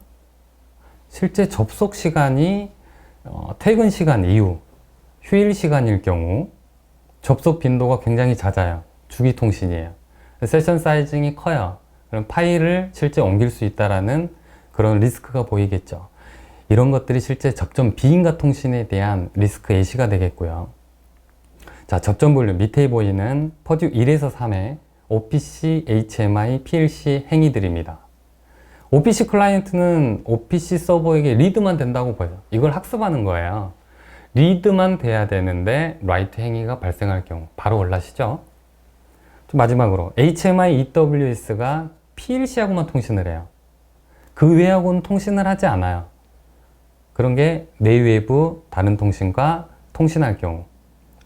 실제 접속 시간이 퇴근 시간 이후 휴일 시간일 경우 접속 빈도가 굉장히 잦아요. 주기 통신이에요. 세션 사이징이 커요. 그럼 파일을 실제 옮길 수 있다라는 그런 리스크가 보이겠죠. 이런 것들이 실제 접점 비인가 통신에 대한 리스크 예시가 되겠고요. 자, 접점 볼륨 밑에 보이는 퍼듀 1에서 3의 OPC, HMI, PLC 행위들입니다. OPC 클라이언트는 OPC 서버에게 리드만 된다고 봐요. 이걸 학습하는 거예요. 리드만 돼야 되는데 라이트 행위가 발생할 경우 바로 올라시죠. 좀 마지막으로 HMI, EWS가 PLC하고만 통신을 해요. 그 외하고는 통신을 하지 않아요. 그런 게 내외부 다른 통신과 통신할 경우,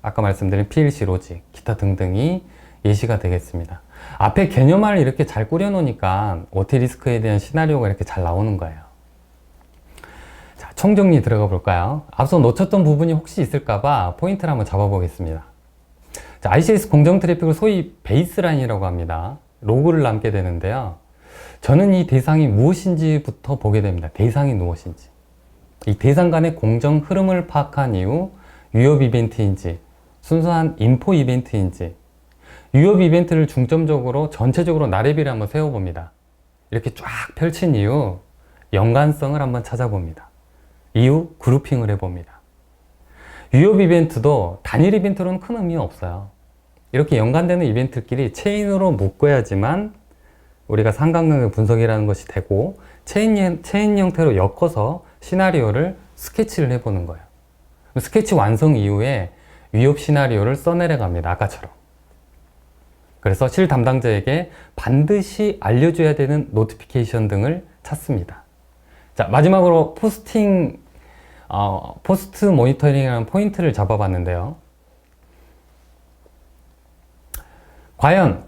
아까 말씀드린 PLC 로직, 기타 등등이 예시가 되겠습니다. 앞에 개념을 이렇게 잘 꾸려놓으니까 OT 리스크에 대한 시나리오가 이렇게 잘 나오는 거예요. 자, 총정리 들어가 볼까요? 앞서 놓쳤던 부분이 혹시 있을까봐 포인트를 한번 잡아보겠습니다. 자, ICS 공정 트래픽을 소위 베이스라인이라고 합니다. 로그를 남게 되는데요. 저는 이 대상이 무엇인지부터 보게 됩니다. 대상이 무엇인지. 이 대상 간의 공정 흐름을 파악한 이후 위협 이벤트인지 순수한 인포 이벤트인지 위협 이벤트를 중점적으로 전체적으로 나래비를 한번 세워봅니다. 이렇게 쫙 펼친 이후 연관성을 한번 찾아봅니다. 이후 그룹핑을 해봅니다. 위협 이벤트도 단일 이벤트로는 큰 의미 없어요. 이렇게 연관되는 이벤트끼리 체인으로 묶어야지만 우리가 상관관계 분석이라는 것이 되고 체인 형태로 엮어서 시나리오를 스케치를 해보는 거예요. 스케치 완성 이후에 위협 시나리오를 써내려 갑니다. 아까처럼. 그래서 실 담당자에게 반드시 알려줘야 되는 노티피케이션 등을 찾습니다. 자, 마지막으로 포스트 모니터링이라는 포인트를 잡아봤는데요. 과연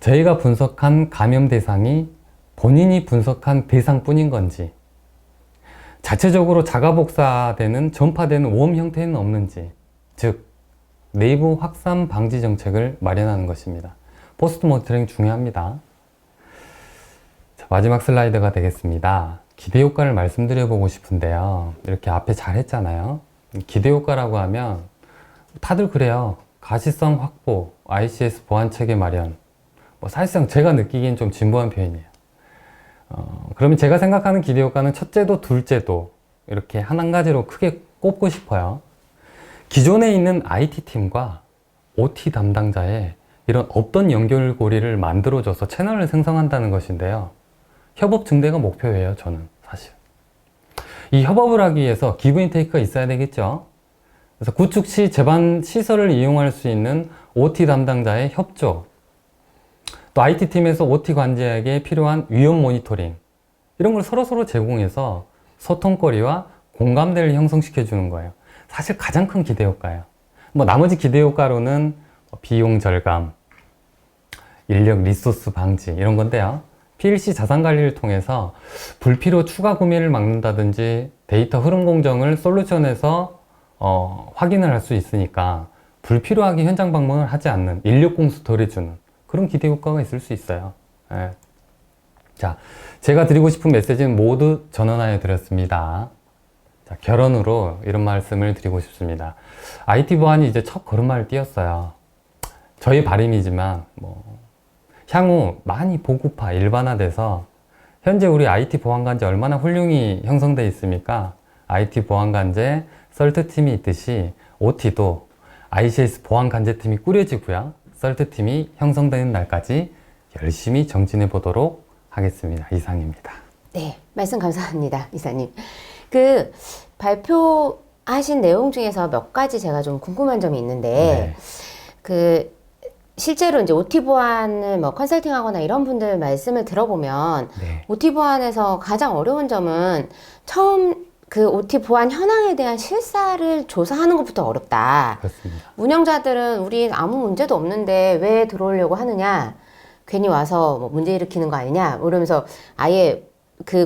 저희가 분석한 감염 대상이 본인이 분석한 대상뿐인 건지, 자체적으로 자가복사되는 전파되는 웜 형태는 없는지, 즉 내부 확산 방지 정책을 마련하는 것입니다. 포스트 모니터링 중요합니다. 자, 마지막 슬라이드가 되겠습니다. 기대 효과를 말씀드려 보고 싶은데요. 이렇게 앞에 잘 했잖아요. 기대 효과라고 하면 다들 그래요. 가시성 확보, ICS 보안 체계 마련. 사실상 제가 느끼기엔 좀 진부한 표현이에요. 그러면 제가 생각하는 기대 효과는 첫째도 둘째도 이렇게 한 가지로 크게 꼽고 싶어요. 기존에 있는 IT팀과 OT 담당자의 이런 없던 연결고리를 만들어줘서 채널을 생성한다는 것인데요. 협업 증대가 목표예요, 저는 사실. 이 협업을 하기 위해서 기브 앤 테이크가 있어야 되겠죠. 그래서 구축 시 제반 시설을 이용할 수 있는 OT 담당자의 협조, 또 IT팀에서 OT 관제에게 필요한 위험 모니터링, 이런 걸 서로서로 제공해서 소통거리와 공감대를 형성시켜 주는 거예요. 사실 가장 큰 기대 효과예요. 나머지 기대 효과로는 비용 절감, 인력 리소스 방지 이런 건데요. PLC 자산 관리를 통해서 불필요 추가 구매를 막는다든지 데이터 흐름 공정을 솔루션에서 확인을 할 수 있으니까 불필요하게 현장 방문을 하지 않는, 인력 공수 덜해주는 그런 기대 효과가 있을 수 있어요. 예. 자, 제가 드리고 싶은 메시지는 모두 전원하여 드렸습니다. 자, 결론으로 이런 말씀을 드리고 싶습니다. IT 보안이 이제 첫 걸음마를 띄었어요. 저희 바람이지만 향후 많이 보급화, 일반화돼서 현재 우리 IT 보안관제 얼마나 훌륭히 형성되어 있습니까? IT 보안관제 설트팀이 있듯이 OT도 ICS 보안관제팀이 꾸려지고요. 설트팀이 형성되는 날까지 열심히 정진해 보도록 하겠습니다. 이상입니다. 네, 말씀 감사합니다, 이사님. 발표하신 내용 중에서 몇 가지 제가 좀 궁금한 점이 있는데, 실제로 이제 OT 보안을 컨설팅하거나 이런 분들 말씀을 들어보면, OT 보안에서 가장 어려운 점은 처음 OT 보안 현황에 대한 실사를 조사하는 것부터 어렵다. 그렇습니다. 운영자들은 우리 아무 문제도 없는데 왜 들어오려고 하느냐, 괜히 와서 문제 일으키는 거 아니냐, 이러면서 아예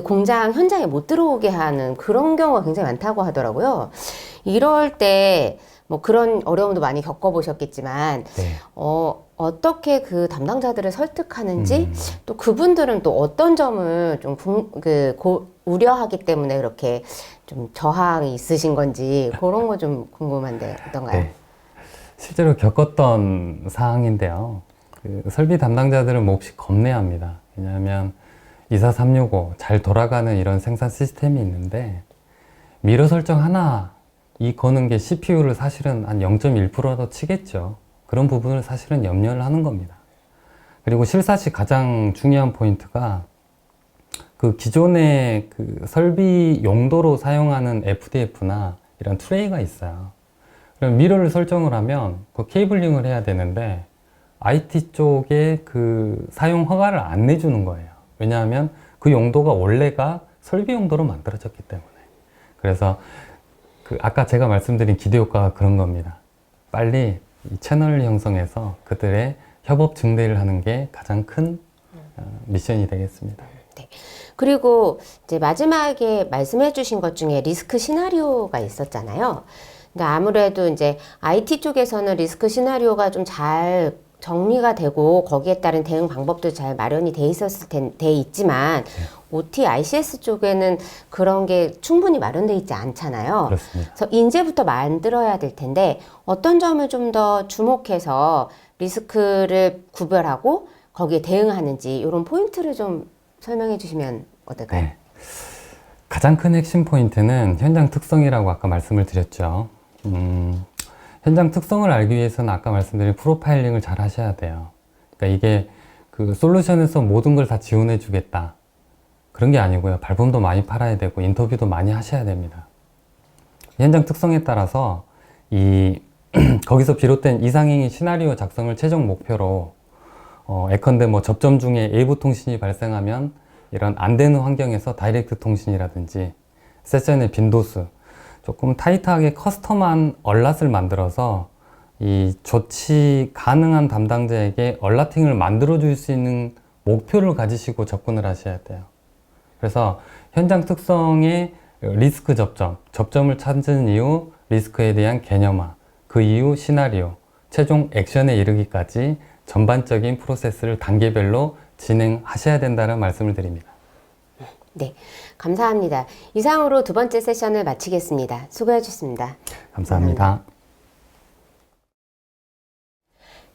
공장 현장에 못 들어오게 하는 그런 경우가 굉장히 많다고 하더라고요. 이럴 때 그런 어려움도 많이 겪어보셨겠지만, 어떻게 담당자들을 설득하는지, 또 그분들은 또 어떤 점을 좀 우려하기 때문에 그렇게 좀 저항이 있으신 건지, 그런 거 좀 궁금한데 어떤가요? 네. 실제로 겪었던 사항인데요. 설비 담당자들은 몹시 겁내합니다. 왜냐하면 24365 잘 돌아가는 이런 생산 시스템이 있는데 미러 설정 하나 이 거는 게 CPU를 사실은 한 0.1%더 치겠죠. 그런 부분을 사실은 염려를 하는 겁니다. 그리고 실사 시 가장 중요한 포인트가 그 기존의 그 설비 용도로 사용하는 FDF나 이런 트레이가 있어요. 그럼 미러를 설정을 하면 그 케이블링을 해야 되는데 IT 쪽에 그 사용 허가를 안 내주는 거예요. 왜냐하면 그 용도가 원래가 설비 용도로 만들어졌기 때문에. 그래서 그 아까 제가 말씀드린 기대 효과가 그런 겁니다. 빨리 이 채널을 형성해서 그들의 협업 증대를 하는 게 가장 큰 미션이 되겠습니다. 네. 그리고 이제 마지막에 말씀해 주신 것 중에 리스크 시나리오가 있었잖아요. 근데 아무래도 이제 IT 쪽에서는 리스크 시나리오가 좀 잘 정리가 되고 거기에 따른 대응 방법도 잘 마련이 돼 있지만 OT, ICS 쪽에는 그런 게 충분히 마련돼 있지 않잖아요. 그렇습니다. 그래서 이제부터 만들어야 될 텐데 어떤 점을 좀 더 주목해서 리스크를 구별하고 거기에 대응하는지 이런 포인트를 좀 설명해 주시면 어떨까요? 네. 가장 큰 핵심 포인트는 현장 특성이라고 아까 말씀을 드렸죠. 현장 특성을 알기 위해서는 아까 말씀드린 프로파일링을 잘 하셔야 돼요. 그러니까 이게 그 솔루션에서 모든 걸 다 지원해 주겠다. 그런 게 아니고요. 발품도 많이 팔아야 되고 인터뷰도 많이 하셔야 됩니다. 현장 특성에 따라서 거기서 비롯된 이상행위 시나리오 작성을 최종 목표로 예컨대 뭐 접점 중에 외부 통신이 발생하면 이런 안 되는 환경에서 다이렉트 통신이라든지 세션의 빈도수 조금 타이트하게 커스텀한 얼랏을 만들어서 이 조치 가능한 담당자에게 얼라팅을 만들어 줄 수 있는 목표를 가지시고 접근을 하셔야 돼요. 그래서 현장 특성의 리스크 접점을 찾은 이후 리스크에 대한 개념화, 그 이후 시나리오, 최종 액션에 이르기까지 전반적인 프로세스를 단계별로 진행하셔야 된다는 말씀을 드립니다. 네, 감사합니다. 이상으로 두 번째 세션을 마치겠습니다. 수고해 주셨습니다. 감사합니다.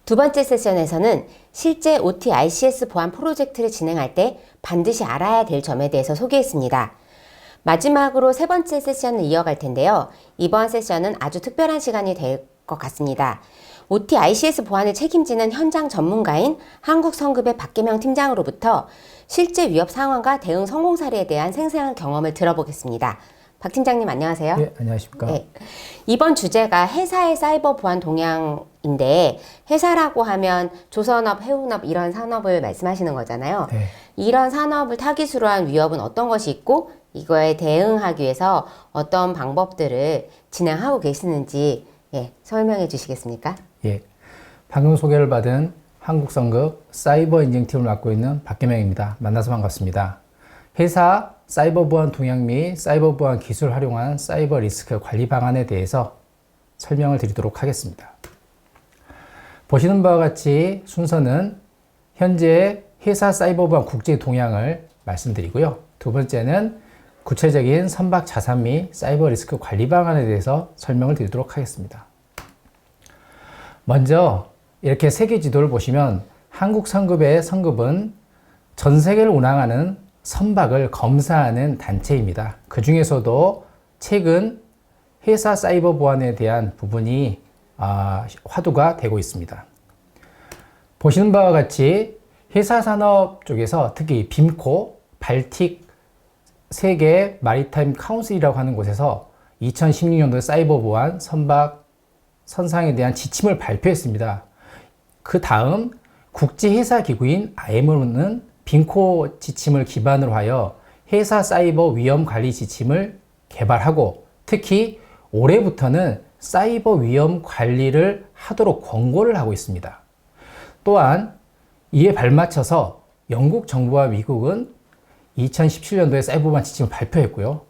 두 번째 세션에서는 실제 OT, ICS 보안 프로젝트를 진행할 때 반드시 알아야 될 점에 대해서 소개했습니다. 마지막으로 세 번째 세션을 이어갈 텐데요. 이번 세션은 아주 특별한 시간이 될 것 같습니다. OT, ICS 보안을 책임지는 현장 전문가인 한국성급의 박계명 팀장으로부터 실제 위협 상황과 대응 성공 사례에 대한 생생한 경험을 들어보겠습니다. 박 팀장님 안녕하세요. 네, 안녕하십니까. 네. 이번 주제가 회사의 사이버 보안 동향인데 회사라고 하면 조선업, 해운업 이런 산업을 말씀하시는 거잖아요. 네. 이런 산업을 타깃으로 한 위협은 어떤 것이 있고 이거에 대응하기 위해서 어떤 방법들을 진행하고 계시는지 설명해 주시겠습니까? 예. 방금 소개를 받은 한국성급 사이버 인증팀을 맡고 있는 박계명입니다. 만나서 반갑습니다. 회사 사이버 보안 동향 및 사이버 보안 기술을 활용한 사이버 리스크 관리 방안에 대해서 설명을 드리도록 하겠습니다. 보시는 바와 같이 순서는 현재 회사 사이버 보안 국제 동향을 말씀드리고요. 두 번째는 구체적인 선박 자산 및 사이버 리스크 관리 방안에 대해서 설명을 드리도록 하겠습니다. 먼저 이렇게 세계 지도를 보시면 한국 성급의 성급은 전 세계를 운항하는 선박을 검사하는 단체입니다. 그 중에서도 최근 회사 사이버 보안에 대한 부분이 화두가 되고 있습니다. 보시는 바와 같이 회사 산업 쪽에서 특히 빔코, 발틱 세계 마리타임 카운슬이라고 하는 곳에서 2016년도에 사이버 보안 선박 선상에 대한 지침을 발표했습니다. 그 다음 국제회사 기구인 IMO는 빔코 지침을 기반으로 하여 회사 사이버 위험 관리 지침을 개발하고 특히 올해부터는 사이버 위험 관리를 하도록 권고를 하고 있습니다. 또한 이에 발맞춰서 영국 정부와 미국은 2017년도에 사이버 보안 지침을 발표했고요.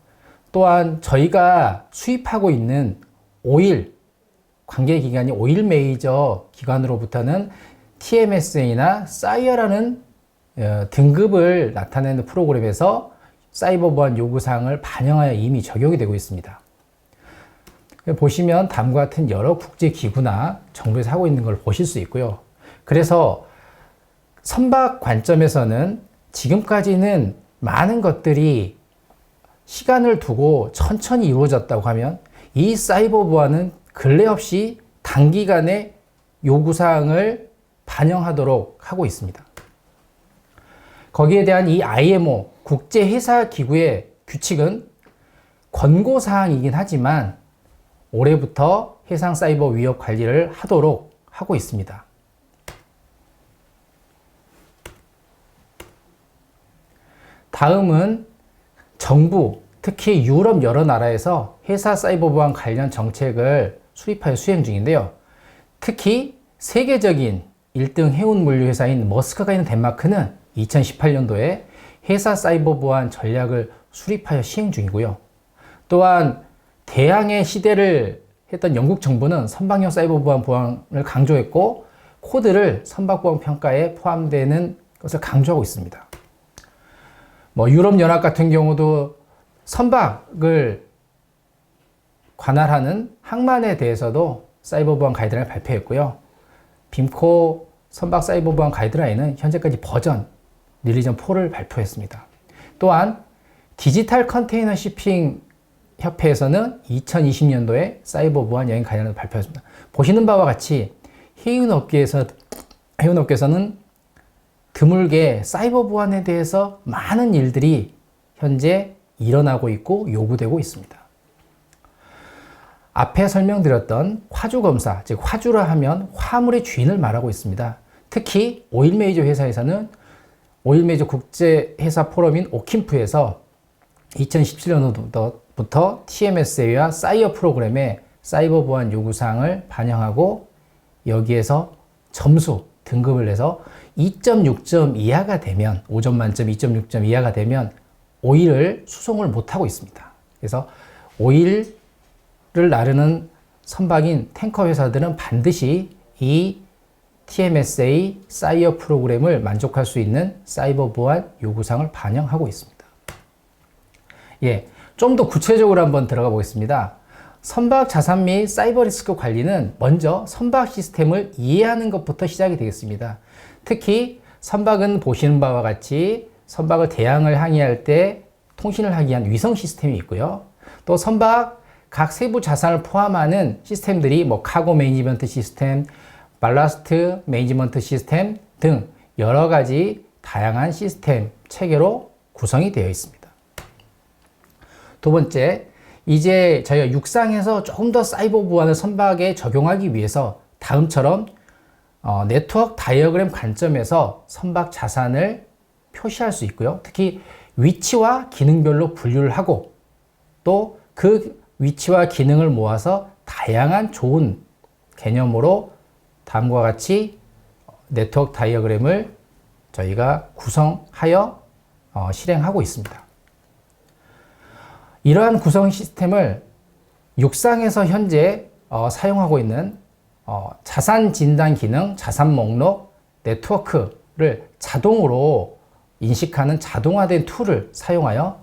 또한 저희가 수입하고 있는 오일, 관계기관이 오일 메이저 기관으로부터는 TMSA나 사이어라는 등급을 나타내는 프로그램에서 사이버 보안 요구사항을 반영하여 이미 적용이 되고 있습니다. 보시면 다음과 같은 여러 국제기구나 정부에서 하고 있는 걸 보실 수 있고요. 그래서 선박 관점에서는 지금까지는 많은 것들이 시간을 두고 천천히 이루어졌다고 하면 이 사이버 보안은 근래 없이 단기간에 요구사항을 반영하도록 하고 있습니다. 거기에 대한 이 IMO 국제회사기구의 규칙은 권고사항이긴 하지만 올해부터 해상 사이버 위협 관리를 하도록 하고 있습니다. 다음은 정부, 특히 유럽 여러 나라에서 회사 사이버 보안 관련 정책을 수립하여 수행 중인데요. 특히 세계적인 1등 해운 물류 회사인 머스크가 있는 덴마크는 2018년도에 회사 사이버 보안 전략을 수립하여 시행 중이고요. 또한 대항해 시대를 했던 영국 정부는 선박용 사이버 보안을 강조했고 코드를 선박보안 평가에 포함되는 것을 강조하고 있습니다. 유럽연합 같은 경우도 선박을 관할하는 항만에 대해서도 사이버 보안 가이드라인을 발표했고요. 빔코 선박 사이버 보안 가이드라인은 현재까지 버전 릴리전 4를 발표했습니다. 또한 디지털 컨테이너 시핑 협회에서는 2020년도에 사이버 보안 여행 가이드라인을 발표했습니다. 보시는 바와 같이 해운업계에서는 드물게 사이버 보안에 대해서 많은 일들이 현재 일어나고 있고 요구되고 있습니다. 앞에 설명드렸던 화주 검사, 즉 화주라 하면 화물의 주인을 말하고 있습니다. 특히 오일 메이저 회사에서는 오일 메이저 국제 회사 포럼인 오킴프에서 2017년부터 TMSA와 사이어 프로그램에 사이버 보안 요구사항을 반영하고 여기에서 점수 등급을 내서 2.6점 이하가 되면 5점 만점 2.6점 이하가 되면 오일을 수송을 못하고 있습니다. 그래서 오일을 나르는 선박인 탱커 회사들은 반드시 이 TMSA 사이어 프로그램을 만족할 수 있는 사이버 보안 요구사항을 반영하고 있습니다. 좀 더 구체적으로 한번 들어가 보겠습니다. 선박 자산 및 사이버 리스크 관리는 먼저 선박 시스템을 이해하는 것부터 시작이 되겠습니다. 특히 선박은 보시는 바와 같이 선박을 대양을 항해할 때 통신을 하기 위한 위성 시스템이 있고요. 또 선박 각 세부 자산을 포함하는 시스템들이 카고 매니지먼트 시스템, 발라스트 매니지먼트 시스템 등 여러 가지 다양한 시스템 체계로 구성이 되어 있습니다. 두 번째, 이제 저희가 육상에서 조금 더 사이버 보안을 선박에 적용하기 위해서 다음처럼 네트워크 다이어그램 관점에서 선박 자산을 표시할 수 있고요. 특히 위치와 기능별로 분류를 하고 또 그 위치와 기능을 모아서 다양한 좋은 개념으로 다음과 같이 네트워크 다이어그램을 저희가 구성하여 실행하고 있습니다. 이러한 구성 시스템을 육상에서 현재 사용하고 있는 자산 진단 기능, 자산 목록, 네트워크를 자동으로 인식하는 자동화된 툴을 사용하여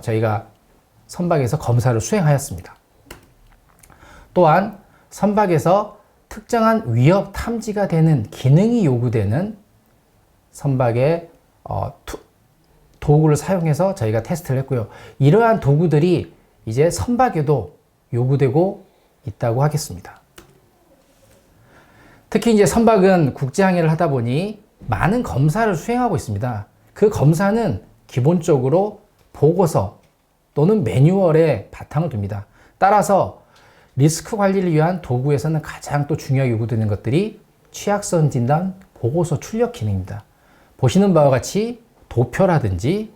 저희가 선박에서 검사를 수행하였습니다. 또한 선박에서 특정한 위협 탐지가 되는 기능이 요구되는 선박의 도구를 사용해서 저희가 테스트를 했고요. 이러한 도구들이 이제 선박에도 요구되고 있다고 하겠습니다. 특히 이제 선박은 국제항해를 하다 보니 많은 검사를 수행하고 있습니다. 그 검사는 기본적으로 보고서 또는 매뉴얼에 바탕을 둡니다. 따라서 리스크 관리를 위한 도구에서는 가장 또 중요하게 요구되는 것들이 취약성 진단 보고서 출력 기능입니다. 보시는 바와 같이 도표라든지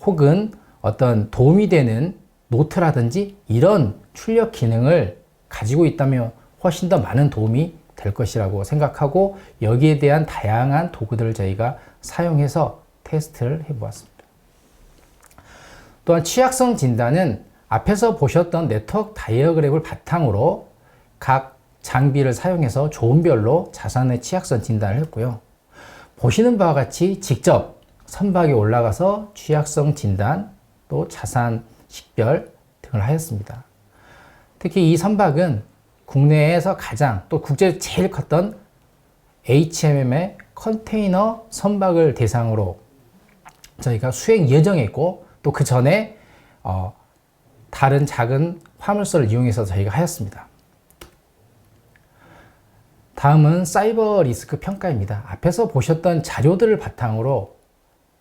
혹은 어떤 도움이 되는 노트라든지 이런 출력 기능을 가지고 있다면 훨씬 더 많은 도움이 될 것이라고 생각하고 여기에 대한 다양한 도구들을 저희가 사용해서 테스트를 해보았습니다. 또한 취약성 진단은 앞에서 보셨던 네트워크 다이어그램을 바탕으로 각 장비를 사용해서 조은별로 자산의 취약성 진단을 했고요. 보시는 바와 같이 직접 선박에 올라가서 취약성 진단 또 자산 식별 등을 하였습니다. 특히 이 선박은 국내에서 가장 또 국제에서 제일 컸던 HMM의 컨테이너 선박을 대상으로 저희가 수행 예정에 있고 또 그 전에 다른 작은 화물선을 이용해서 저희가 하였습니다. 다음은 사이버 리스크 평가입니다. 앞에서 보셨던 자료들을 바탕으로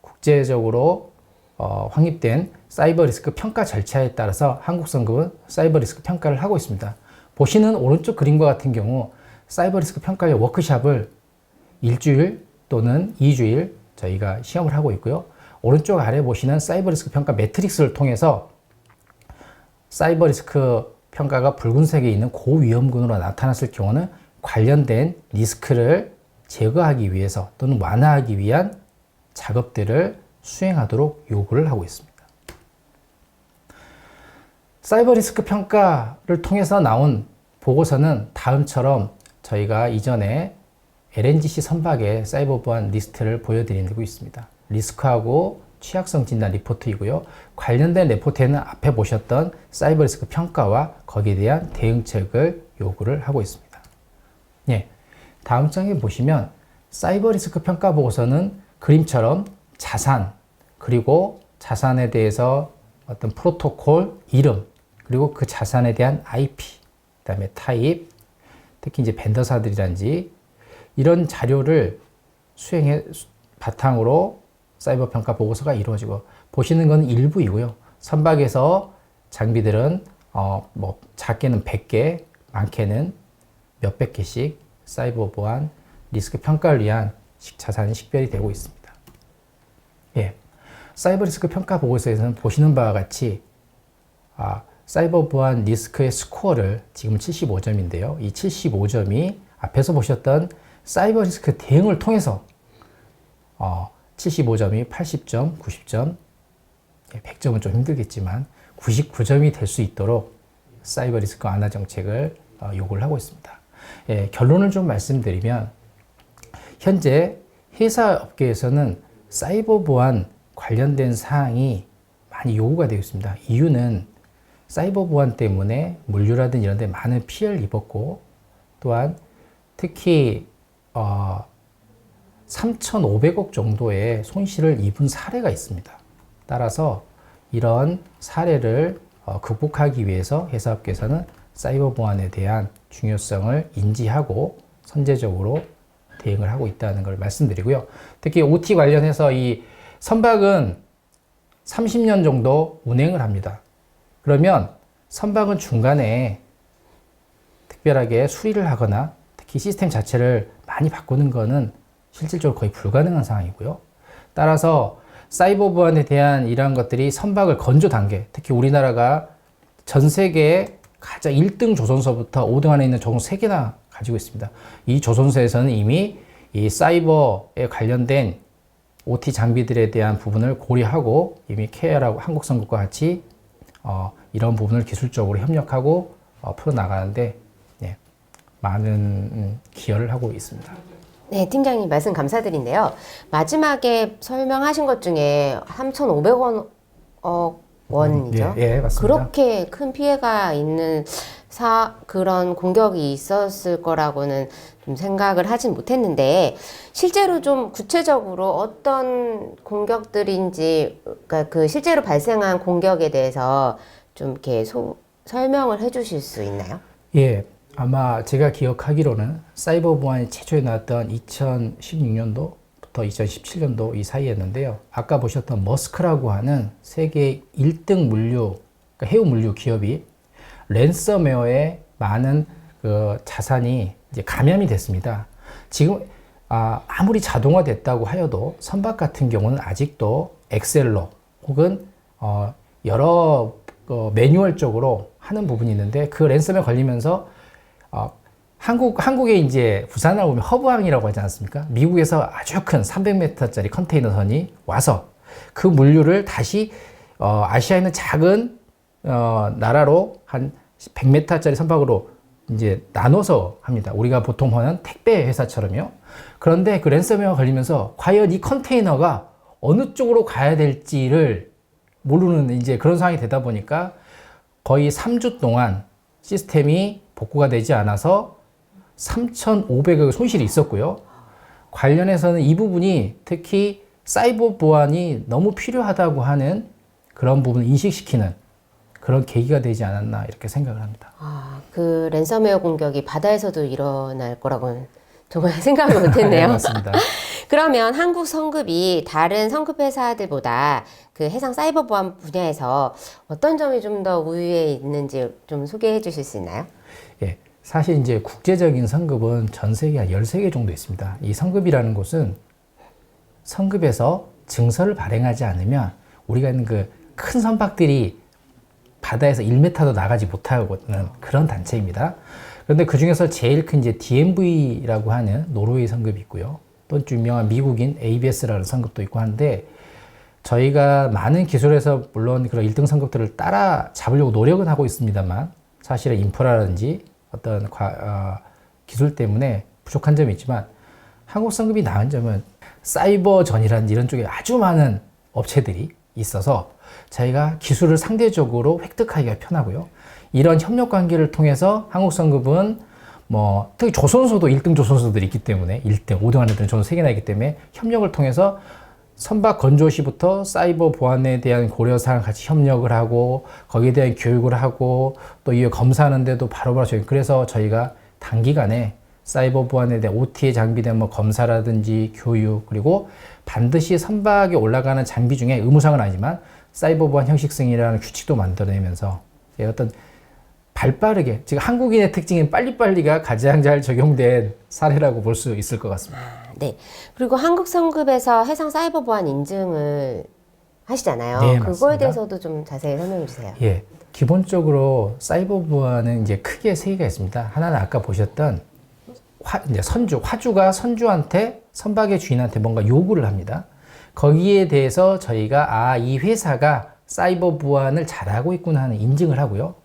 국제적으로 확립된 사이버 리스크 평가 절차에 따라서 한국성급은 사이버 리스크 평가를 하고 있습니다. 보시는 오른쪽 그림과 같은 경우 사이버 리스크 평가의 워크샵을 일주일 또는 2주일 저희가 시험을 하고 있고요. 오른쪽 아래 보시는 사이버 리스크 평가 매트릭스를 통해서 사이버 리스크 평가가 붉은색에 있는 고위험군으로 나타났을 경우는 관련된 리스크를 제거하기 위해서 또는 완화하기 위한 작업들을 수행하도록 요구를 하고 있습니다. 사이버 리스크 평가를 통해서 나온 보고서는 다음처럼 저희가 이전에 LNGC 선박의 사이버 보안 리스트를 보여드리고 있습니다. 리스크하고 취약성 진단 리포트이고요. 관련된 리포트에는 앞에 보셨던 사이버 리스크 평가와 거기에 대한 대응책을 요구를 하고 있습니다. 예, 다음 장에 보시면 사이버 리스크 평가 보고서는 그림처럼 자산, 그리고 자산에 대해서 어떤 프로토콜 이름, 그리고 그 자산에 대한 IP, 그 다음에 타입, 특히 이제 벤더사들이란지 이런 자료를 바탕으로 사이버 평가 보고서가 이루어지고, 보시는 건 일부이고요. 선박에서 장비들은 작게는 100개, 많게는 몇백 개씩 사이버 보안 리스크 평가를 위한 자산이 식별이 되고 있습니다. 예, 사이버 리스크 평가 보고서에서는 보시는 바와 같이 사이버 보안 리스크의 스코어를 지금 75점인데요. 이 75점이 앞에서 보셨던 사이버 리스크 대응을 통해서 75점이 80점, 90점, 100점은 좀 힘들겠지만 99점이 될 수 있도록 사이버 리스크 완화 정책을 요구를 하고 있습니다. 예, 결론을 좀 말씀드리면 현재 회사 업계에서는 사이버 보안 관련된 사항이 많이 요구가 되어 있습니다. 이유는 사이버 보안 때문에 물류라든 이런 데 많은 피해를 입었고, 또한 특히 3,500억 정도의 손실을 입은 사례가 있습니다. 따라서 이런 사례를 극복하기 위해서 회사업계에서는 사이버 보안에 대한 중요성을 인지하고 선제적으로 대응을 하고 있다는 걸 말씀드리고요. 특히 OT 관련해서 이 선박은 30년 정도 운행을 합니다. 그러면 선박은 중간에 특별하게 수리를 하거나 특히 시스템 자체를 많이 바꾸는 것은 실질적으로 거의 불가능한 상황이고요. 따라서 사이버 보안에 대한 이러한 것들이 선박을 건조 단계, 특히 우리나라가 전 세계에 가장 1등 조선소부터 5등 안에 있는 조선소 3개나 가지고 있습니다. 이 조선소에서는 이미 이 사이버에 관련된 OT 장비들에 대한 부분을 고려하고 이미 케어라고 한국성급과 같이 이런 부분을 기술적으로 협력하고 풀어나가는데 많은 기여를 하고 있습니다. 네, 팀장님 말씀 감사드린데요. 마지막에 설명하신 것 중에 3,500원 원이죠. 예, 맞습니다. 그렇게 큰 피해가 있는 그런 공격이 있었을 거라고는 좀 생각을 하진 못했는데, 실제로 좀 구체적으로 어떤 공격들인지, 그러니까 그 실제로 발생한 공격에 대해서 좀 이렇게 설명을 해주실 수 있나요? 예, 아마 제가 기억하기로는 사이버 보안이 최초에 나왔던 2016년도부터 2017년도 이 사이였는데요. 아까 보셨던 머스크라고 하는 세계 1등 물류, 그러니까 해운 물류 기업이 랜섬웨어에 많은 그 자산이 이제 감염이 됐습니다. 지금 아무리 자동화됐다고 하여도 선박 같은 경우는 아직도 엑셀로 혹은 여러 매뉴얼적으로 하는 부분이 있는데, 그 랜섬에 걸리면서 한국에 이제 부산을 오면 허브항이라고 하지 않습니까? 미국에서 아주 큰 300m짜리 컨테이너선이 와서 그 물류를 다시 아시아에 있는 작은 나라로 한 100m짜리 선박으로 이제 나눠서 합니다. 우리가 보통 하는 택배 회사처럼요. 그런데 그 랜섬웨어가 걸리면서 과연 이 컨테이너가 어느 쪽으로 가야 될지를 모르는 이제 그런 상황이 되다 보니까 거의 3주 동안 시스템이 복구가 되지 않아서 3,500억의 손실이 있었고요. 관련해서는 이 부분이 특히 사이버 보안이 너무 필요하다고 하는 그런 부분을 인식시키는 그런 계기가 되지 않았나 이렇게 생각을 합니다. 그 랜섬웨어 공격이 바다에서도 일어날 거라고는 정말 생각을 못했네요. 네, 맞습니다. 그러면 한국 성급이 다른 성급 회사들보다 그 해상 사이버 보안 분야에서 어떤 점이 좀 더 우위에 있는지 좀 소개해 주실 수 있나요? 예, 사실 이제 국제적인 성급은 전 세계 한 13개 정도 있습니다. 이 성급이라는 곳은 성급에서 증서를 발행하지 않으면 우리가 있는 그 큰 선박들이 바다에서 1m도 나가지 못하는 그런 단체입니다. 그런데 그 중에서 제일 큰 이제 DNV라고 하는 노르웨이 성급이 있고요. 또 유명한 미국인 ABS라는 성급도 있고 하는데 저희가 많은 기술에서 물론 그런 1등 성급들을 따라 잡으려고 노력은 하고 있습니다만 사실은 인프라라든지 어떤 기술 때문에 부족한 점이 있지만 한국 성급이 나은 점은 사이버전이라든지 이런 쪽에 아주 많은 업체들이 있어서 저희가 기술을 상대적으로 획득하기가 편하고요. 이런 협력 관계를 통해서 한국 성급은 뭐 특히 조선소도 1등 조선소들이 있기 때문에 1등, 5등 안에 드는 조선소 3개나 있기 때문에 협력을 통해서 선박 건조 시부터 사이버 보안에 대한 고려사항을 같이 협력을 하고 거기에 대한 교육을 하고 또 이에 검사하는데도 바로바로 그래서 저희가 단기간에 사이버 보안에 대한 OT에 장비된 뭐 검사라든지 교육 그리고 반드시 선박에 올라가는 장비 중에 의무상은 아니지만 사이버 보안 형식 승인이라는 규칙도 만들어내면서 어떤 발빠르게 지금 한국인의 특징인 빨리빨리가 가장 잘 적용된 사례라고 볼 수 있을 것 같습니다. 네. 그리고 한국 성급에서 해상 사이버 보안 인증을 하시잖아요. 네, 그거에 맞습니다. 대해서도 좀 자세히 설명해 주세요. 예. 기본적으로 사이버 보안은 이제 크게 3개가 있습니다. 하나는 아까 보셨던 이제 화주가 선주한테 선박의 주인한테 뭔가 요구를 합니다. 거기에 대해서 저희가 이 회사가 사이버 보안을 잘하고 있구나 하는 인증을 하고요.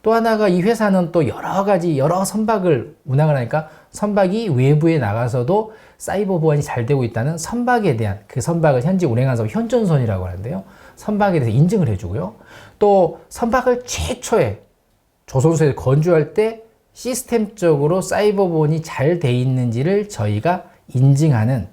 또 하나가 이 회사는 또 여러 선박을 운항을 하니까 선박이 외부에 나가서도 사이버 보안이 잘 되고 있다는 선박에 대한 그 선박을 현재 운행하는 선박 현존선이라고 하는데요. 선박에 대해서 인증을 해주고요. 또 선박을 최초에 조선소에 건조할 때 시스템적으로 사이버 보안이 잘 돼 있는지를 저희가 인증하는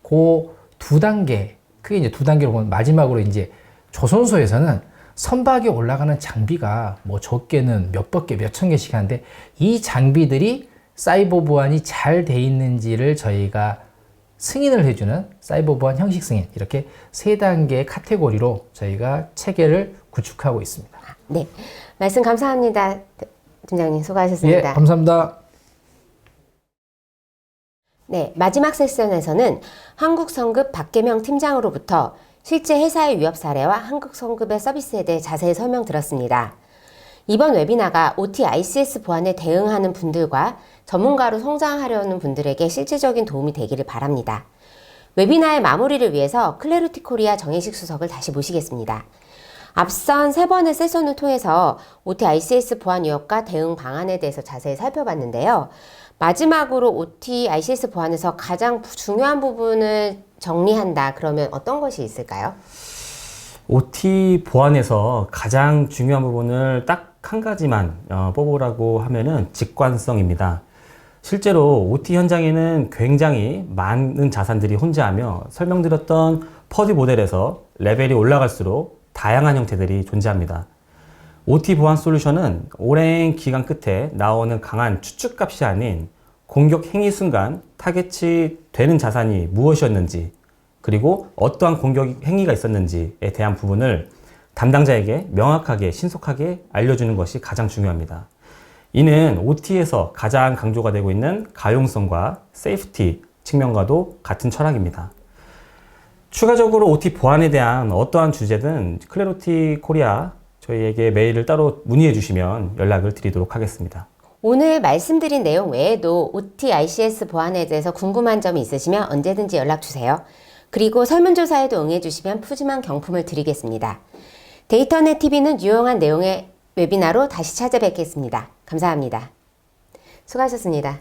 그 2단계, 크게 이제 2단계로 보면 마지막으로 이제 조선소에서는 선박에 올라가는 장비가 뭐 적게는 몇백 개, 몇천 개씩 하는데 이 장비들이 사이버 보안이 잘 돼 있는지를 저희가 승인을 해주는 사이버 보안 형식 승인 이렇게 3단계의 카테고리로 저희가 체계를 구축하고 있습니다. 네. 말씀 감사합니다. 팀장님 수고하셨습니다. 예, 감사합니다. 네, 마지막 세션에서는 한국성급 박계명 팀장으로부터 실제 회사의 위협 사례와 한국성급의 서비스에 대해 자세히 설명 들었습니다. 이번 웨비나가 OT ICS 보안에 대응하는 분들과 전문가로 성장하려는 분들에게 실질적인 도움이 되기를 바랍니다. 웨비나의 마무리를 위해서 클래리티 코리아 정혜식 수석을 다시 모시겠습니다. 앞선 3번의 세션을 통해서 OT ICS 보안 위협과 대응 방안에 대해서 자세히 살펴봤는데요. 마지막으로 OT ICS 보안에서 가장 중요한 부분을 정리한다. 그러면 어떤 것이 있을까요? OT 보안에서 가장 중요한 부분을 딱 한 가지만 뽑으라고 하면은 직관성입니다. 실제로 OT 현장에는 굉장히 많은 자산들이 혼재하며 설명드렸던 퍼디 모델에서 레벨이 올라갈수록 다양한 형태들이 존재합니다. OT 보안 솔루션은 오랜 기간 끝에 나오는 강한 추측값이 아닌 공격 행위 순간 타겟이 되는 자산이 무엇이었는지 그리고 어떠한 공격 행위가 있었는지에 대한 부분을 담당자에게 명확하게 신속하게 알려주는 것이 가장 중요합니다. 이는 OT에서 가장 강조가 되고 있는 가용성과 세이프티 측면과도 같은 철학입니다. 추가적으로 OT 보안에 대한 어떠한 주제든 클래리티 코리아 저희에게 메일을 따로 문의해 주시면 연락을 드리도록 하겠습니다. 오늘 말씀드린 내용 외에도 OT ICS 보안에 대해서 궁금한 점이 있으시면 언제든지 연락 주세요. 그리고 설문조사에도 응해주시면 푸짐한 경품을 드리겠습니다. 데이터넷 TV는 유용한 내용의 웨비나로 다시 찾아뵙겠습니다. 감사합니다. 수고하셨습니다.